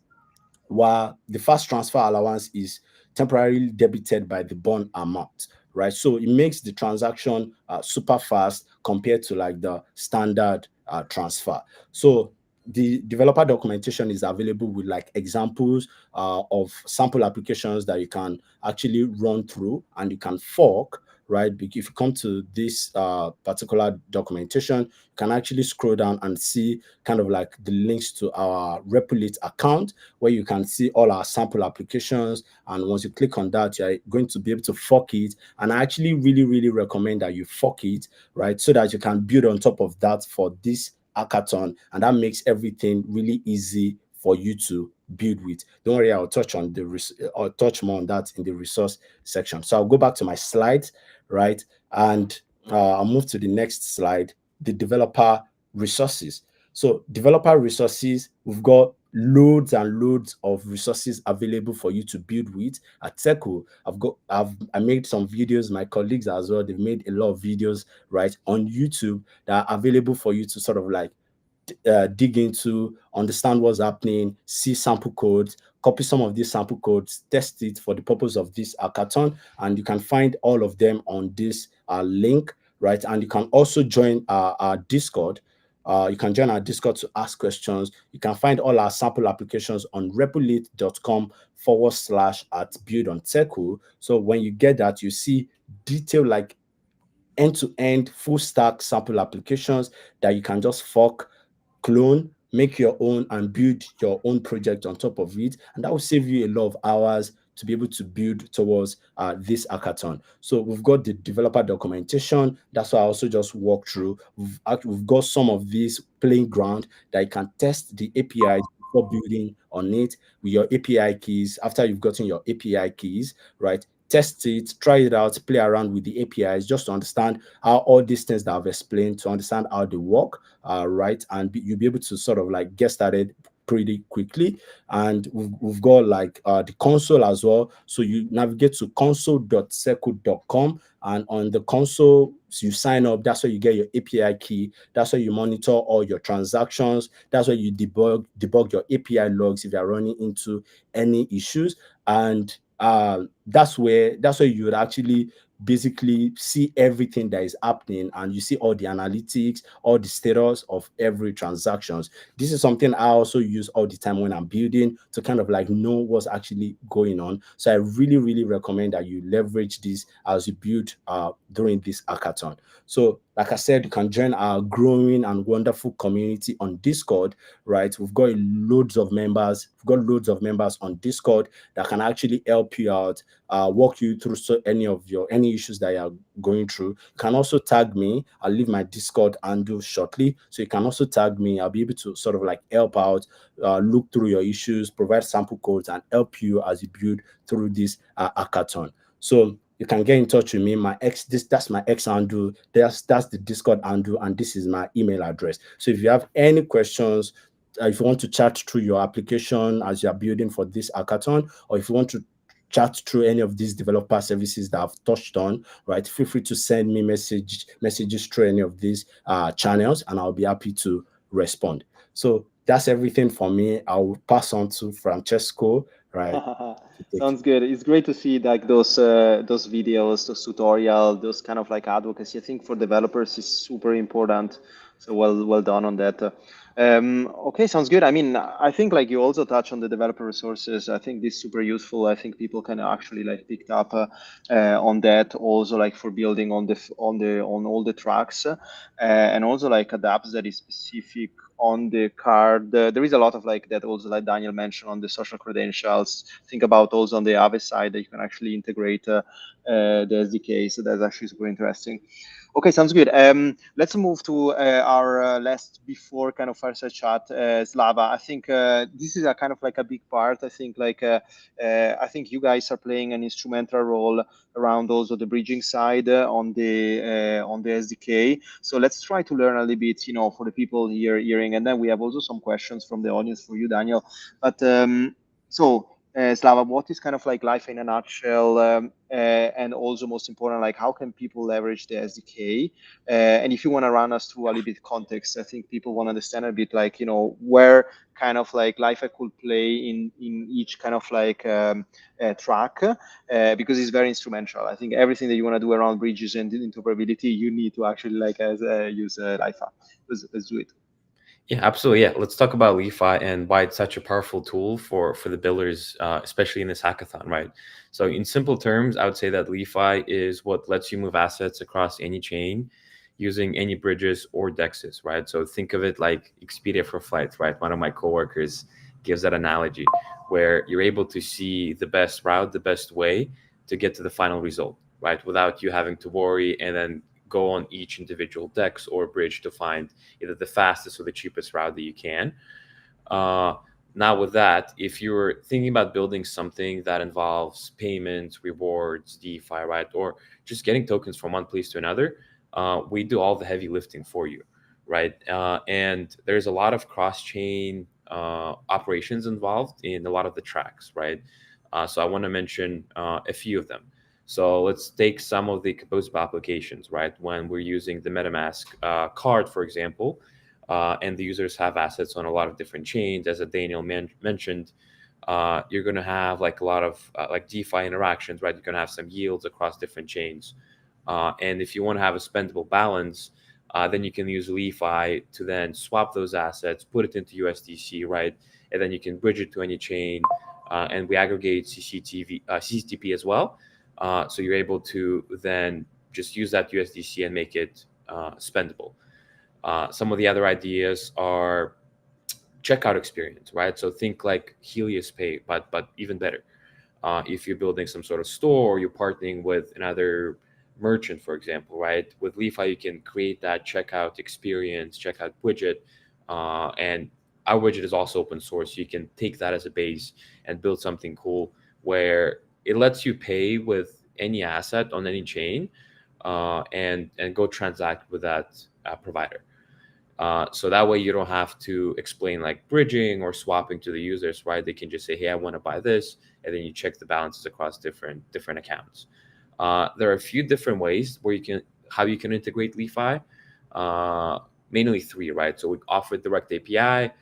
Speaker 2: while the fast transfer allowance is temporarily debited by the burn amount, right? So it makes the transaction super fast compared to like the standard transfer. So the developer documentation is available with like examples of sample applications that you can actually run through and you can fork, right? If you come to this particular documentation, you can actually scroll down and see kind of like the links to our Repulit account, where you can see all our sample applications. And once you click on that, you're going to be able to fork it. And I actually really, really recommend that you fork it, right? So that you can build on top of that for this hackathon. And that makes everything really easy for you to build with. Don't worry, I'll touch more on that in the resource section. So I'll go back to my slides, right? And I'll move to the next slide, the developer resources. So developer resources, we've got loads and loads of resources available for you to build with at Teco. I made some videos, my colleagues as well, they've made a lot of videos, right, on YouTube that are available for you to sort of like dig into, understand what's happening, see sample codes, copy some of these sample codes, test it for the purpose of this hackathon, and you can find all of them on this link, right? And you can also join our Discord. You can join our Discord to ask questions. You can find all our sample applications on repulit.com/@build-on-Teco. So when you get that, you see detail like end-to-end full stack sample applications that you can just fork, clone, make your own, and build your own project on top of it. And that will save you a lot of hours to be able to build towards this hackathon. So we've got the developer documentation. That's what I also just walked through. We've got some of these playing ground that you can test the API before building on it with your API keys. After you've gotten your API keys, right? Test it, try it out, play around with the APIs just to understand how all these things that I've explained, to understand how they work, right? And you'll be able to sort of like get started pretty quickly. And we've got like the console as well. So you navigate to console.circle.com, and on the console, you sign up. That's where you get your API key. That's where you monitor all your transactions. That's where you debug your API logs if you're running into any issues. And that's where you would actually basically see everything that is happening, and you see all the analytics, all the status of every transactions. This is something I also use all the time when I'm building, to kind of like know what's actually going on. So I really, really recommend that you leverage this as you build during this hackathon. So like I said, you can join our growing and wonderful community on Discord, right? We've got loads of members. We've got loads of members on Discord that can actually help you out, walk you through any issues that you're going through. You can also tag me. I'll leave my Discord handle shortly, so you can also tag me. I'll be able to sort of like help out, look through your issues, provide sample codes, and help you as you build through this hackathon. So you can get in touch with me. That's my X handle. That's the Discord handle, and this is my email address. So if you have any questions, if you want to chat through your application as you are building for this hackathon, or if you want to chat through any of these developer services that I've touched on, right, feel free to send me messages through any of these channels, and I'll be happy to respond. So that's everything for me. I'll pass on to Francesco, right?
Speaker 1: Sounds good. It's great to see like those videos, those tutorials, those kind of like advocacy. I think for developers is super important. So well done on that. Okay, sounds good. I mean, I think like you also touch on the developer resources. I think this is super useful. I think people can actually like picked up on that also like for building on all the tracks, and also like adapts that is specific on the card. There is a lot of like that also like Daniel mentioned on the social credentials. Think about also on the other side that you can actually integrate the SDK. So that's actually super interesting. Okay, sounds good. Let's move to our last before kind of fireside chat, Slava. I think this is a kind of like a big part. I think like I think you guys are playing an instrumental role around also the bridging side on the SDK. So let's try to learn a little bit, you know, for the people here hearing, and then we have also some questions from the audience for you, Daniel. But so. Slava, what is kind of like life in a nutshell, and also most important, like how can people leverage the SDK? And if you want to run us through a little bit context, I think people want to understand a bit like, you know, where kind of like LiFi could play in each kind of like track, because it's very instrumental. I think everything that you want to do around bridges and interoperability, you need to actually like use LiFi. Let's do it.
Speaker 4: Yeah, absolutely. Yeah, let's talk about LiFi and why it's such a powerful tool for the builders, especially in this hackathon, right? So in simple terms, I would say that LiFi is what lets you move assets across any chain using any bridges or dexes, right? So think of it like Expedia for flights, right? One of my coworkers gives that analogy where you're able to see the best route, the best way to get to the final result, right? Without you having to worry and then go on each individual dex or bridge to find either the fastest or the cheapest route that you can. Now with that, if you're thinking about building something that involves payments, rewards, DeFi, right, or just getting tokens from one place to another, we do all the heavy lifting for you, right? And there's a lot of cross-chain operations involved in a lot of the tracks, right? So I want to mention a few of them. So let's take some of the composable applications, right? When we're using the MetaMask card, for example, and the users have assets on a lot of different chains, as Daniel mentioned, you're going to have like a lot of like DeFi interactions, right? You're going to have some yields across different chains. And if you want to have a spendable balance, then you can use LiFi to then swap those assets, put it into USDC, right? And then you can bridge it to any chain. And we aggregate CCTP as well. So you're able to then just use that USDC and make it spendable. Some of the other ideas are checkout experience, right? So think like Helios Pay, but even better. If you're building some sort of store, or you're partnering with another merchant, for example, right? With LiFi, you can create that checkout experience, checkout widget, and our widget is also open source. So you can take that as a base and build something cool where it lets you pay with any asset on any chain, and go transact with that provider. So that way you don't have to explain like bridging or swapping to the users, right? They can just say, hey, I want to buy this, and then you check the balances across different accounts. There are a few different ways where how you can integrate LiFi. Mainly three, right? So we offer direct API.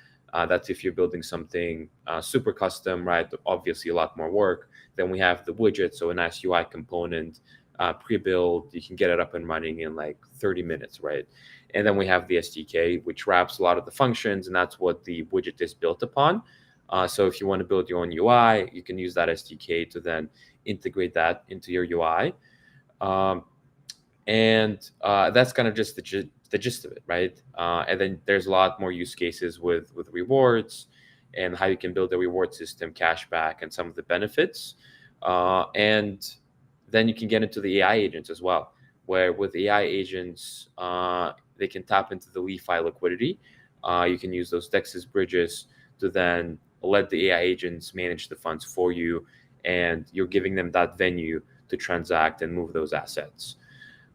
Speaker 4: That's if you're building something super custom, right? Obviously, a lot more work. Then we have the widget, so a nice UI component, pre-built. You can get it up and running in like 30 minutes, right? And then we have the SDK, which wraps a lot of the functions, and that's what the widget is built upon. So if you want to build your own UI, you can use that SDK to then integrate that into your UI. And that's kind of just the gist of it, right? And then there's a lot more use cases with rewards and how you can build a reward system, cashback, and some of the benefits. And then you can get into the AI agents as well, where with AI agents, they can tap into the LiFi liquidity. You can use those DEXs bridges to then let the AI agents manage the funds for you, and you're giving them that venue to transact and move those assets.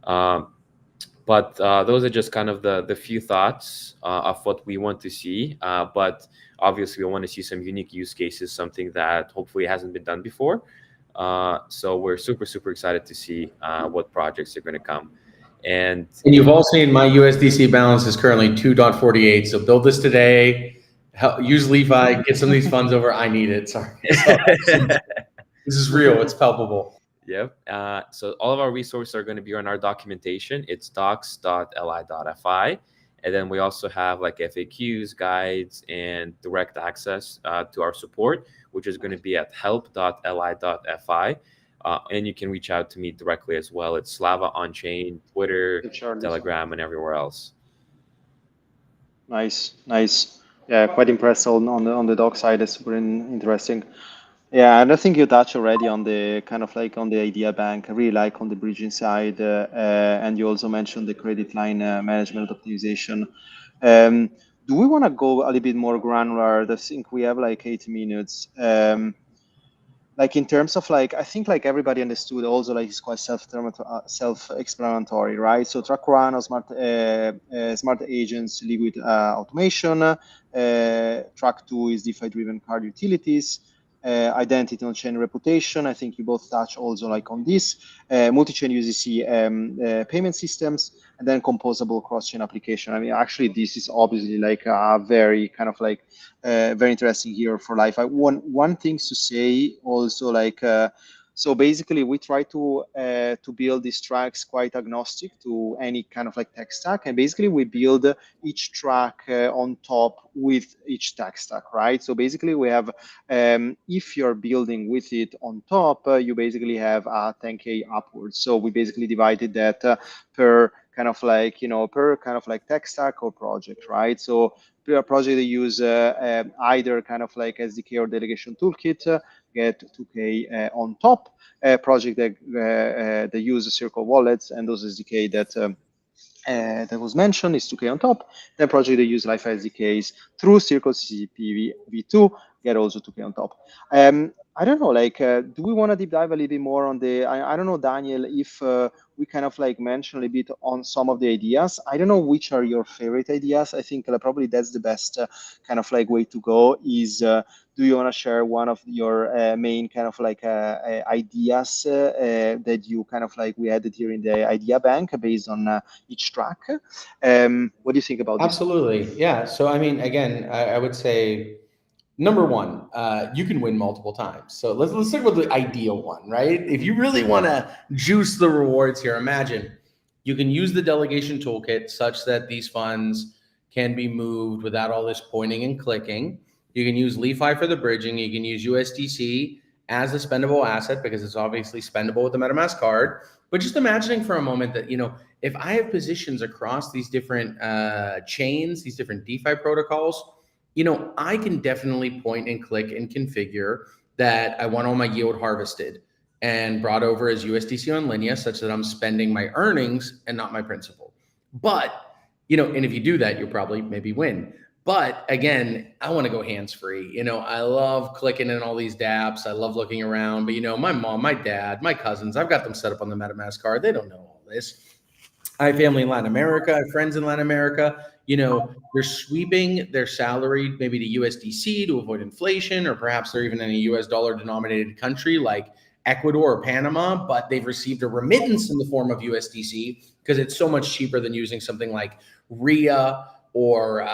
Speaker 4: But those are just kind of the few thoughts of what we want to see. But obviously, we want to see some unique use cases, something that hopefully hasn't been done before. So we're super, super excited to see what projects are going to come. And
Speaker 3: you've all seen my USDC balance is currently 2.48. So build this today. Use LiFi. Get some of these funds over. I need it. Sorry. This is real. It's palpable.
Speaker 4: Yep. So all of our resources are going to be on our documentation. It's docs.li.fi. And then we also have like FAQs, guides, and direct access to our support, which is going to be at help.li.fi. And you can reach out to me directly as well. It's Slava on chain, Twitter, Telegram, and everywhere else.
Speaker 1: Nice. Yeah, quite impressed on the doc side. It's super interesting. Yeah, and I think you touched already on the kind of like on the idea bank. I really like on the bridging side, and you also mentioned the credit line management optimization. Do we want to go a little bit more granular? I think we have like 8 minutes. Like in terms of like, I think like everybody understood also like it's quite self-explanatory, right? So track one or smart agents, liquid automation. Track two is DeFi-driven card utilities. Identity on-chain reputation. I think you both touch also like on this. Multi-chain USDC payment systems, and then composable cross-chain application. I mean, actually, this is obviously like a very kind of like very interesting here for LiFi. One thing to say also like. So basically, we try to build these tracks quite agnostic to any kind of like tech stack, and basically we build each track on top with each tech stack, right? So basically, we have if you're building with it on top, you basically have a 10K upwards. So we basically divided that per kind of like per kind of like tech stack or project, right? So per project they use either kind of like SDK or delegation toolkit. Get 2K on top. Project that they use Circle wallets and those SDK that was mentioned is 2K on top. Then project they use LiFi SDKs through Circle CCTP v2 get also 2K on top. I don't know, like, do we want to deep dive a little bit more on the? I don't know, Daniel, if we kind of like mention a little bit on some of the ideas. I don't know which are your favorite ideas. I think probably that's the best kind of like way to go. Is do you want to share one of your main kind of like ideas that you kind of like we added here in the idea bank based on each track? What do you think about this?
Speaker 3: Absolutely, yeah. So I mean, again, I would say. Number one, you can win multiple times. So let's talk about the ideal one, right? If you really want to juice the rewards here, imagine you can use the delegation toolkit such that these funds can be moved without all this pointing and clicking. You can use LiFi for the bridging. You can use USDC as a spendable asset because it's obviously spendable with the MetaMask card. But just imagining for a moment that, if I have positions across these different chains, these different DeFi protocols, I can definitely point and click and configure that I want all my yield harvested and brought over as USDC on Linea such that I'm spending my earnings and not my principal. But, and if you do that, you'll probably maybe win. But again, I want to go hands-free. I love clicking in all these dApps. I love looking around. But, my mom, my dad, my cousins, I've got them set up on the MetaMask card. They don't know all this. I have family in Latin America. I have friends in Latin America. They're sweeping their salary maybe to USDC to avoid inflation, or perhaps they're even in a US dollar denominated country like Ecuador or Panama, but they've received a remittance in the form of USDC because it's so much cheaper than using something like RIA or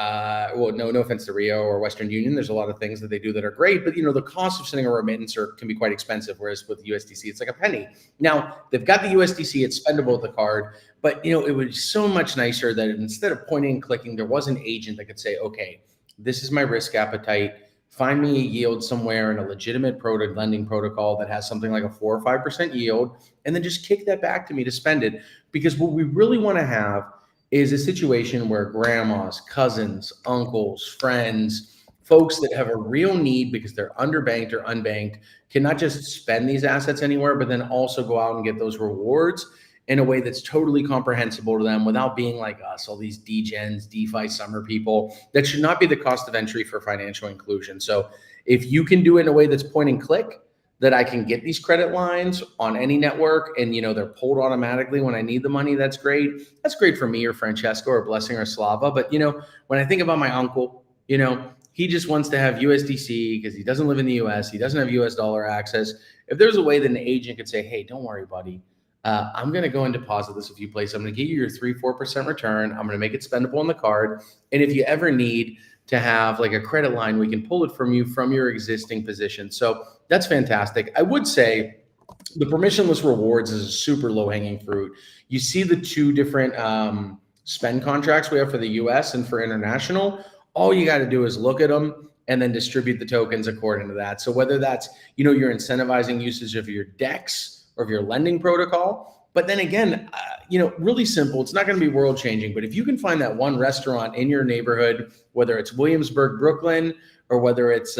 Speaker 3: well, no offense to Rio or Western Union. There's a lot of things that they do that are great, but the cost of sending a remittance can be quite expensive. Whereas with USDC, it's like a penny. Now they've got the USDC, it's spendable with the card, but it was so much nicer that instead of pointing and clicking, there was an agent that could say, okay, this is my risk appetite. Find me a yield somewhere in a legitimate lending protocol that has something like a 4 or 5% yield, and then just kick that back to me to spend it. Because what we really want to have is a situation where grandmas, cousins, uncles, friends, folks that have a real need because they're underbanked or unbanked can not just spend these assets anywhere, but then also go out and get those rewards in a way that's totally comprehensible to them without being like us, all these degens, DeFi summer people. That should not be the cost of entry for financial inclusion. So if you can do it in a way that's point and click, that I can get these credit lines on any network and they're pulled automatically when I need the money, that's great. That's great for me or Francesco or Blessing or Slava. But when I think about my uncle, he just wants to have USDC because he doesn't live in the US, he doesn't have US dollar access. If there's a way that an agent could say, hey, don't worry, buddy, I'm going to go and deposit this a few places. I'm going to give you your 3-4% return. I'm going to make it spendable on the card. And if you ever need to have like a credit line, we can pull it from you from your existing position. So that's fantastic. I would say the permissionless rewards is a super low hanging fruit. You see the two different spend contracts we have for the US and for international. All you got to do is look at them and then distribute the tokens according to that. So whether that's, you're incentivizing usage of your DEX or of your lending protocol, but then again, really simple. It's not going to be world changing, but if you can find that one restaurant in your neighborhood, whether it's Williamsburg, Brooklyn, or whether it's,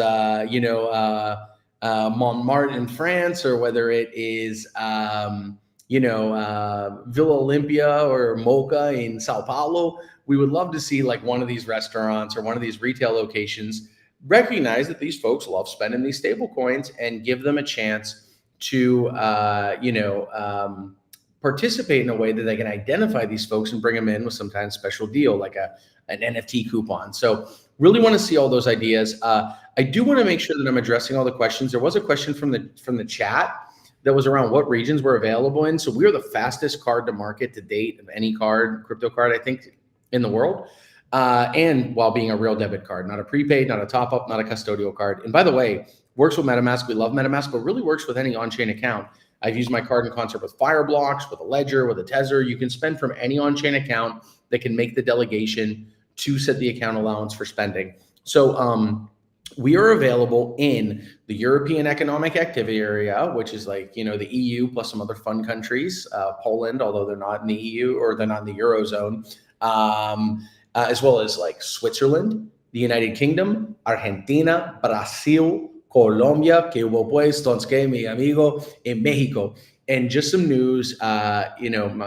Speaker 3: Montmartre in France, or whether it is, Villa Olympia or Mocha in Sao Paulo, we would love to see like one of these restaurants or one of these retail locations recognize that these folks love spending these stable coins and give them a chance to, participate in a way that they can identify these folks and bring them in with some kind of special deal, like an NFT coupon. So really want to see all those ideas. I do want to make sure that I'm addressing all the questions. There was a question from the chat that was around what regions we're available in. So we are the fastest card to market to date of any crypto card, I think, in the world. And while being a real debit card, not a prepaid, not a top up, not a custodial card. And by the way, works with MetaMask. We love MetaMask, but really works with any on-chain account. I've used my card in concert with Fireblocks, with a Ledger, with a Tether. You can spend from any on-chain account that can make the delegation to set the account allowance for spending. So we are available in the European Economic Activity Area, which is like, the EU plus some other fun countries, Poland, although they're not in the EU or they're not in the Eurozone, as well as like Switzerland, the United Kingdom, Argentina, Brazil, Colombia, que hubo puestos que mi amigo in Mexico. And just some news, my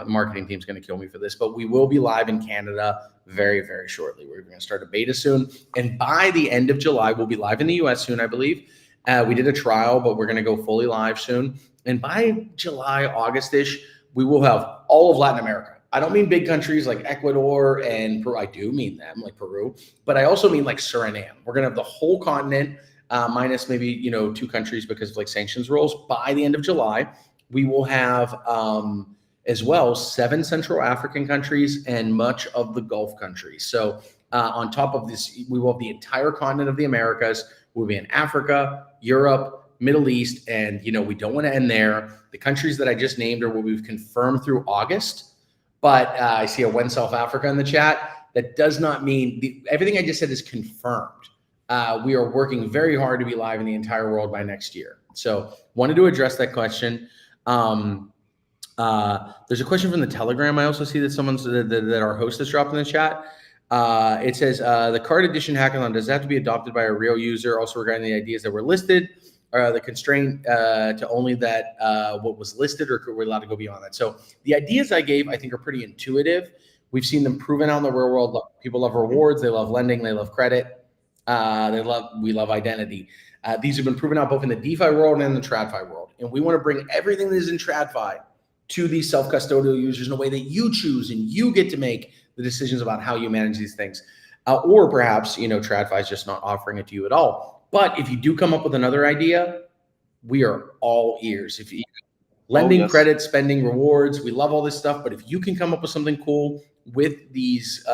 Speaker 3: marketing team's going to kill me for this, but we will be live in Canada very, very shortly. We're going to start a beta soon. And by the end of July, we'll be live in the US soon, I believe. We did a trial, but we're going to go fully live soon. And by July, August-ish, we will have all of Latin America. I don't mean big countries like Ecuador and Peru. I do mean them, like Peru, but I also mean like Suriname. We're going to have the whole continent, minus maybe, 2 countries because of like sanctions rules. By the end of July, we will have as well 7 Central African countries and much of the Gulf countries. So on top of this, we will have the entire continent of the Americas. We'll be in Africa, Europe, Middle East, and we don't want to end there. The countries that I just named are what we've confirmed through August. But I see a when South Africa in the chat. That does not mean everything I just said is confirmed. We are working very hard to be live in the entire world by next year. So wanted to address that question. There's a question from the Telegram. I also see that that our host has dropped in the chat. It says, the card edition hackathon, does that have to be adopted by a real user? Also regarding the ideas that were listed, the constraint to only that what was listed, or we're allowed to go beyond that? So the ideas I gave, I think, are pretty intuitive. We've seen them proven out in the real world. People love rewards. They love lending. They love credit. We love identity. These have been proven out both in the DeFi world and in the TradFi world. And we want to bring everything that is in TradFi to these self-custodial users in a way that you choose, and you get to make the decisions about how you manage these things. Or perhaps, TradFi is just not offering it to you at all. But if you do come up with another idea, we are all ears. If you lending, credit, spending, rewards, we love all this stuff. But if you can come up with something cool, with these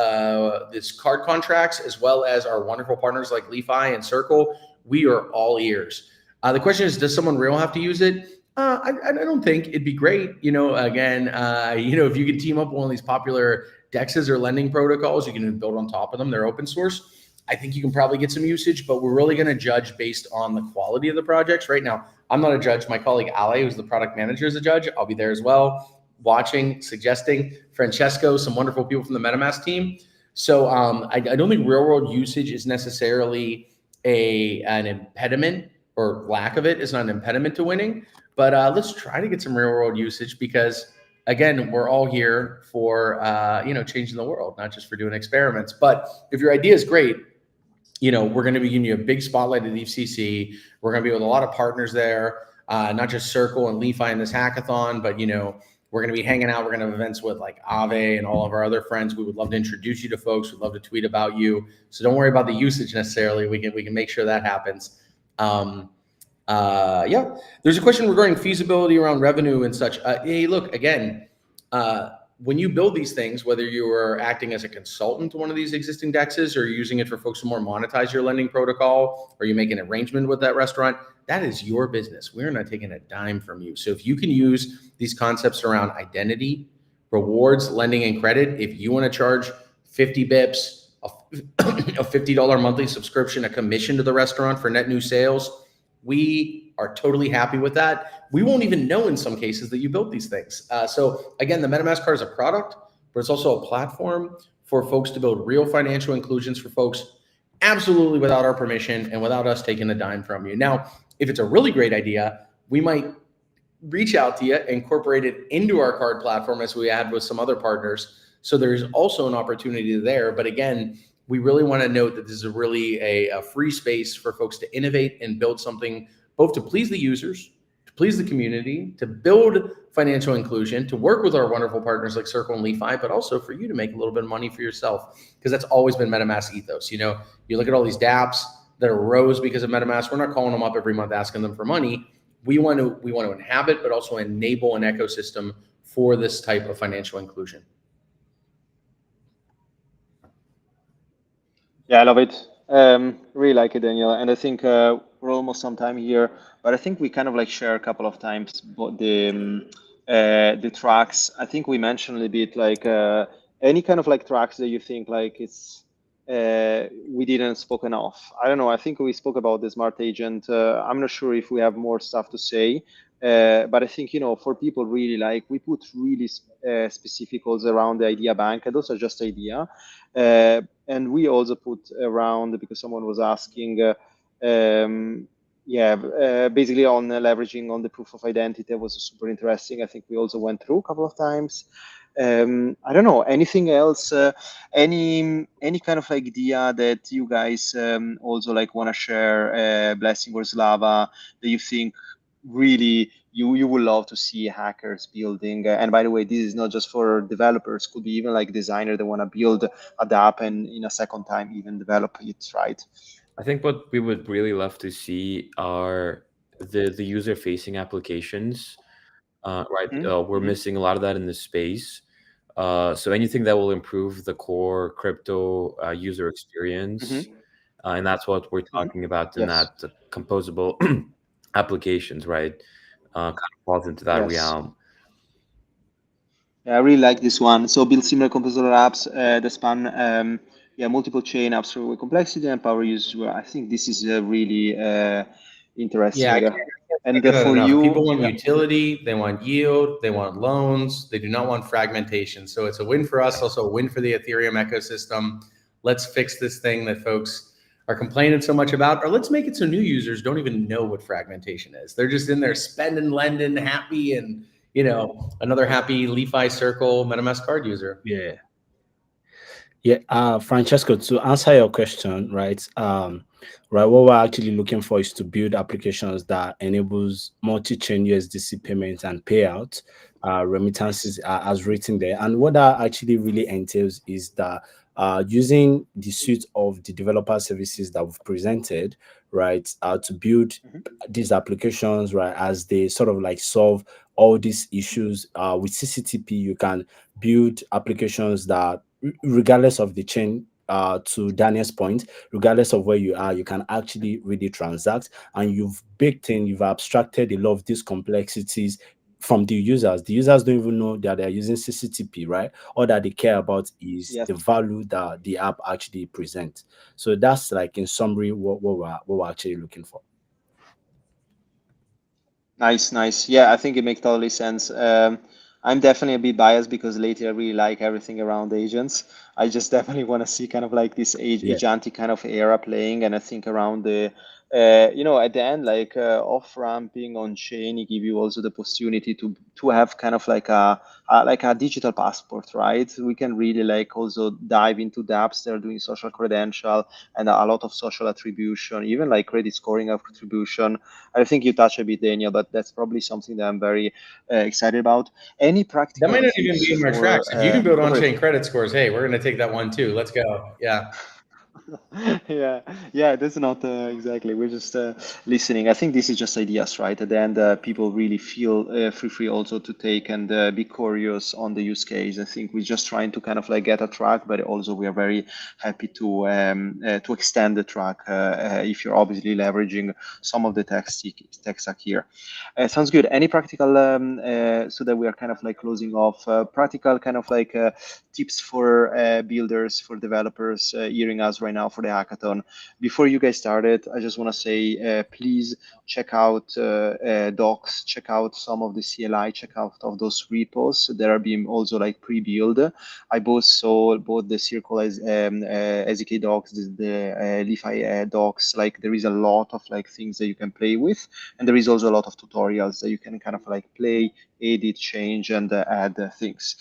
Speaker 3: this card contracts, as well as our wonderful partners like LiFi and Circle, we are all ears. The question is, does someone real have to use it? I don't think. It'd be great. Again, if you can team up with one of these popular DEXs or lending protocols, you can build on top of them. They're open source. I think you can probably get some usage, but we're really going to judge based on the quality of the projects. Right now, I'm not a judge. My colleague Ali, who's the product manager, is a judge. I'll be there as well, watching, suggesting. Francesco, some wonderful people from the MetaMask team. So I don't think real world usage is necessarily an impediment, or lack of it is not an impediment to winning. But let's try to get some real world usage, because again, we're all here for changing the world, not just for doing experiments. But if your idea is great, we're going to be giving you a big spotlight at EFCC. We're going to be with a lot of partners there, not just Circle and LiFi in this hackathon, but we're going to be hanging out. We're going to have events with like Ave and all of our other friends. We would love to introduce you to folks. We'd love to tweet about you. So don't worry about the usage necessarily. We can make sure that happens. There's a question regarding feasibility around revenue and such. Hey, look, again, when you build these things, whether you are acting as a consultant to one of these existing DEXs, or you're using it for folks to more monetize your lending protocol, or you make an arrangement with that restaurant, that is your business. We're not taking a dime from you. So if you can use these concepts around identity, rewards, lending, and credit, if you want to charge 50 bips, a $50 monthly subscription, a commission to the restaurant for net new sales, we are totally happy with that. We won't even know in some cases that you built these things. So again, the MetaMask Card is a product, but it's also a platform for folks to build real financial inclusions for folks absolutely without our permission and without us taking a dime from you. Now, if it's a really great idea, we might reach out to you, incorporate it into our card platform as we add with some other partners. So there's also an opportunity there. But again, we really want to note that this is really a free space for folks to innovate and build something both to please the users, to please the community, to build financial inclusion, to work with our wonderful partners like Circle and LiFi, but also for you to make a little bit of money for yourself, because that's always been MetaMask ethos. You look at all these dApps that arose because of MetaMask. We're not calling them up every month asking them for money. We want to inhabit, but also enable an ecosystem for this type of financial inclusion.
Speaker 1: Yeah, I love it. Really like it, Daniel. And I think we're almost some time here, but I think we kind of like share a couple of times the tracks. I think we mentioned a bit like any kind of like tracks that you think like it's we didn't spoken of. I don't know. I think we spoke about the smart agent. I'm not sure if we have more stuff to say. But I think, for people really like, we put really specific goals around the idea bank, and those are just idea. And we also put around, because someone was asking, basically on leveraging on the proof of identity. That was super interesting. I think we also went through a couple of times. I don't know, anything else, any kind of idea that you guys also like want to share, Blessing or Slava, that you think really you would love to see hackers building? And by the way, this is not just for developers, could be even like designer that want to build a app and in a second time even develop it, right?
Speaker 4: I think what we would really love to see are the user-facing applications. Right, we're missing a lot of that in this space. So anything that will improve the core crypto user experience, and that's what we're talking about in that composable applications, right? Kind of falls into that realm.
Speaker 1: Yeah, I really like this one. So build similar composable apps that span multiple chain apps with complexity and power users. Well, I think this is really interesting.
Speaker 3: Yeah,
Speaker 1: and for you,
Speaker 3: people want utility, they want yield, they want loans, they do not want fragmentation. So it's a win for us, also a win for the Ethereum ecosystem. Let's fix this thing that folks are complaining so much about, or let's make it so new users don't even know what fragmentation is. They're just in there spending, lending, happy, and another happy LiFi Circle MetaMask Card user.
Speaker 2: Francesco, to answer your question, right, what we're actually looking for is to build applications that enables multi-chain USDC payments and payouts, remittances as written there. And what that actually really entails is that using the suite of the developer services that we've presented, right, to build these applications, right, as they sort of like solve all these issues. With CCTP, you can build applications that, regardless of the chain, to Daniel's point, regardless of where you are, you can actually really transact, and you've abstracted a lot of these complexities from the users. The users don't even know that they're using CCTP, right? All that they care about is
Speaker 1: Yes.
Speaker 2: the value that the app actually presents. So that's like in summary what we're actually looking for.
Speaker 1: Nice, nice. Yeah, I think it makes totally sense. I'm definitely a bit biased because lately I really like everything around agents. I just definitely want to see kind of like this
Speaker 2: Yeah.
Speaker 1: agentic kind of era playing, and I think around the, at the end, like off ramping on chain, it give you also the opportunity to have kind of like a digital passport, right? We can really like also dive into dApps that are doing social credential and a lot of social attribution, even like credit scoring attribution. I think you touch a bit, Daniel, but that's probably something that I'm very excited about. Any
Speaker 3: That
Speaker 1: practical
Speaker 3: might not even
Speaker 1: tips
Speaker 3: be in my
Speaker 1: for?
Speaker 3: tracks. If you can build
Speaker 1: Go ahead.
Speaker 3: on-chain credit scores, hey, we're going to take that one too. Let's go. Yeah.
Speaker 1: Yeah, yeah, that's not exactly. We're just listening. I think this is just ideas, right? At the end, people really feel free also to take and be curious on the use case. I think we're just trying to kind of like get a track, but also we are very happy to extend the track if you're obviously leveraging some of the tech stack here. Sounds good. Any practical so that we are kind of like closing off practical kind of like tips for builders, for developers hearing us right now for the hackathon. Before you guys started, I just want to say, please check out docs, check out some of the CLI, check out of those repos that are being also like pre-built. I both saw both the Circle as SDK docs, the LiFi docs. Like there is a lot of like things that you can play with, and there is also a lot of tutorials that you can kind of like play, edit, change, and add things.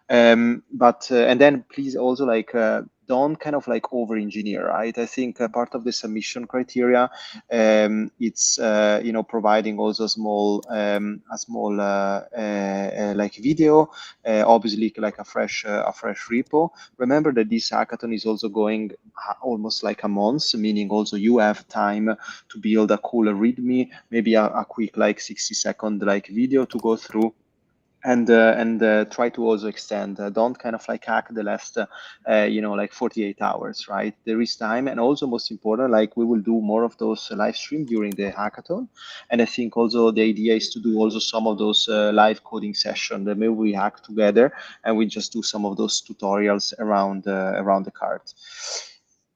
Speaker 1: But and then please also like don't kind of like over engineer, right? I think part of the submission criteria, it's providing also a small like video, obviously like a fresh repo. Remember that this hackathon is also going almost like a month, meaning also you have time to build a cool README, maybe a quick like 60-second like video to go through, and try to also extend. Don't kind of like hack the last, like 48 hours, right? There is time, and also most important, like we will do more of those live stream during the hackathon, and I think also the idea is to do also some of those live coding session that maybe we hack together, and we just do some of those tutorials around the card.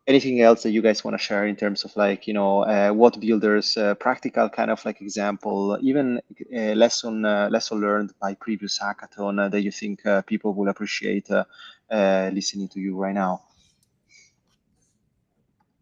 Speaker 1: Anything else that you guys want to share in terms of like what builders practical kind of like example, even lesson learned by previous hackathon that you think people will appreciate listening to you right now?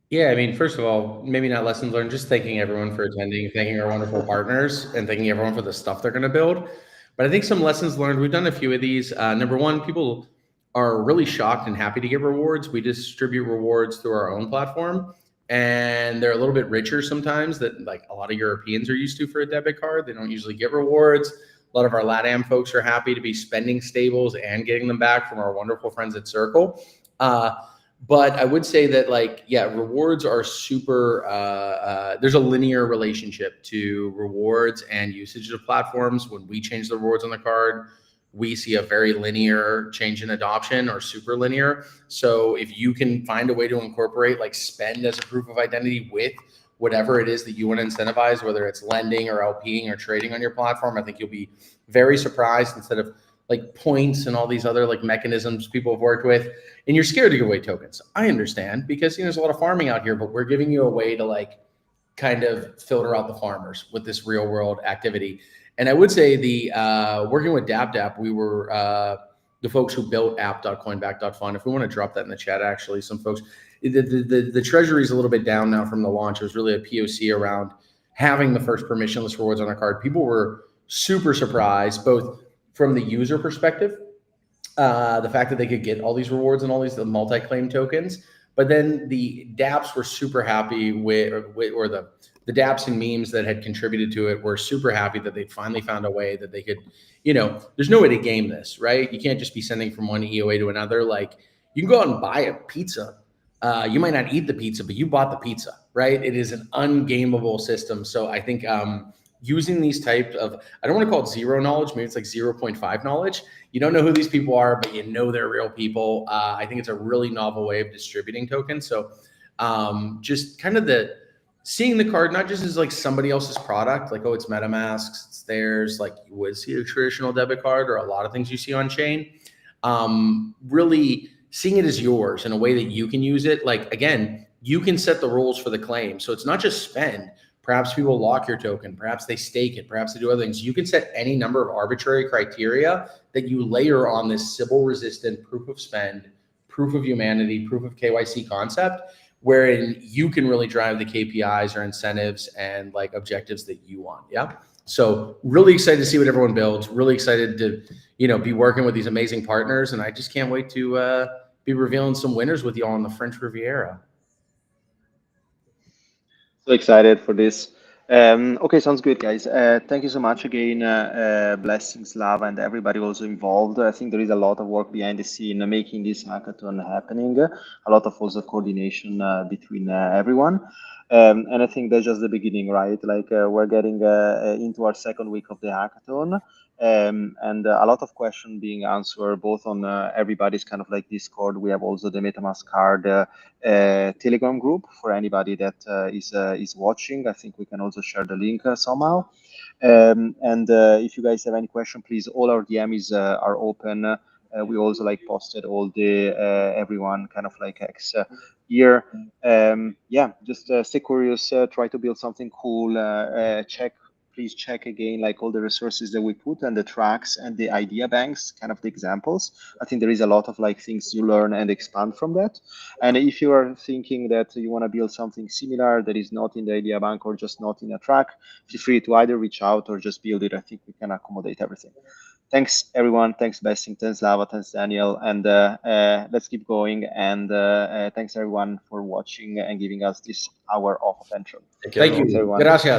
Speaker 3: Yeah, I mean, first of all, maybe not lessons learned, just thanking everyone for attending, thanking our wonderful partners, and thanking everyone for the stuff they're going to build. But I think some lessons learned, we've done a few of these. Number one, people are really shocked and happy to get rewards. We distribute rewards through our own platform, and they're a little bit richer sometimes than like a lot of Europeans are used to for a debit card. They don't usually get rewards. A lot of our LATAM folks are happy to be spending stables and getting them back from our wonderful friends at Circle. But I would say that like, yeah, rewards are super, there's a linear relationship to rewards and usage of platforms. When we change the rewards on the card, we see a very linear change in adoption or super linear. So if you can find a way to incorporate like spend as a proof of identity with whatever it is that you want to incentivize, whether it's lending or LPing or trading on your platform, I think you'll be very surprised instead of like points and all these other like mechanisms people have worked with. And you're scared to give away tokens. I understand because there's a lot of farming out here, but we're giving you a way to like kind of filter out the farmers with this real world activity. And I would say the working with DapDap, we were the folks who built app.coinback.fund. If we want to drop that in the chat, actually, some folks, the treasury is a little bit down now from the launch. It was really a POC around having the first permissionless rewards on a card. People were super surprised, both from the user perspective, the fact that they could get all these rewards and all these multi-claim tokens, but then the dApps were super happy with or the dApps and memes that had contributed to it were super happy that they finally found a way that they could, there's no way to game this, right? You can't just be sending from one EOA to another. Like You can go out and buy a pizza. You might not eat the pizza, but you bought the pizza, right? It is an ungameable system. So I think using these types of, I don't want to call it zero knowledge, maybe it's like 0.5 knowledge. You don't know who these people are, but you know they're real people. I think it's a really novel way of distributing tokens. So just kind of seeing the card not just as like somebody else's product, like, oh, it's MetaMask's, it's theirs, like you would see a traditional debit card or a lot of things you see on chain. Really seeing it as yours in a way that you can use it. Like, again, you can set the rules for the claim. So it's not just spend. Perhaps people lock your token. Perhaps they stake it. Perhaps they do other things. You can set any number of arbitrary criteria that you layer on this Sybil-resistant proof of spend, proof of humanity, proof of KYC concept, wherein you can really drive the KPIs or incentives and like objectives that you want. Yeah. So really excited to see what everyone builds. Really excited to, be working with these amazing partners. And I just can't wait to be revealing some winners with you all on the French Riviera.
Speaker 1: So excited for this. Okay, sounds good, guys. Thank you so much again, Blessings, Lava, and everybody also involved. I think there is a lot of work behind the scene making this hackathon happening. A lot of also coordination between everyone. And I think that's just the beginning, right? Like we're getting into our second week of the hackathon. And a lot of questions being answered both on everybody's kind of like Discord. We have also the MetaMask Card Telegram group for anybody that is watching. I think we can also share the link somehow. And if you guys have any question, please, all our DMs are open. We also like posted all the everyone kind of like X here. Yeah, just stay curious, try to build something cool, please check again like all the resources that we put and the tracks and the idea banks, kind of the examples. I think there is a lot of like things you learn and expand from that. And if you are thinking that you want to build something similar that is not in the idea bank or just not in a track, feel free to either reach out or just build it. I think we can accommodate everything. Thanks everyone. Thanks Blessing. Thanks Lava. Thanks Daniel. And let's keep going. And thanks everyone for watching and giving us this hour of attention.
Speaker 3: Thank you.
Speaker 1: Thanks, everyone.
Speaker 3: Gracias.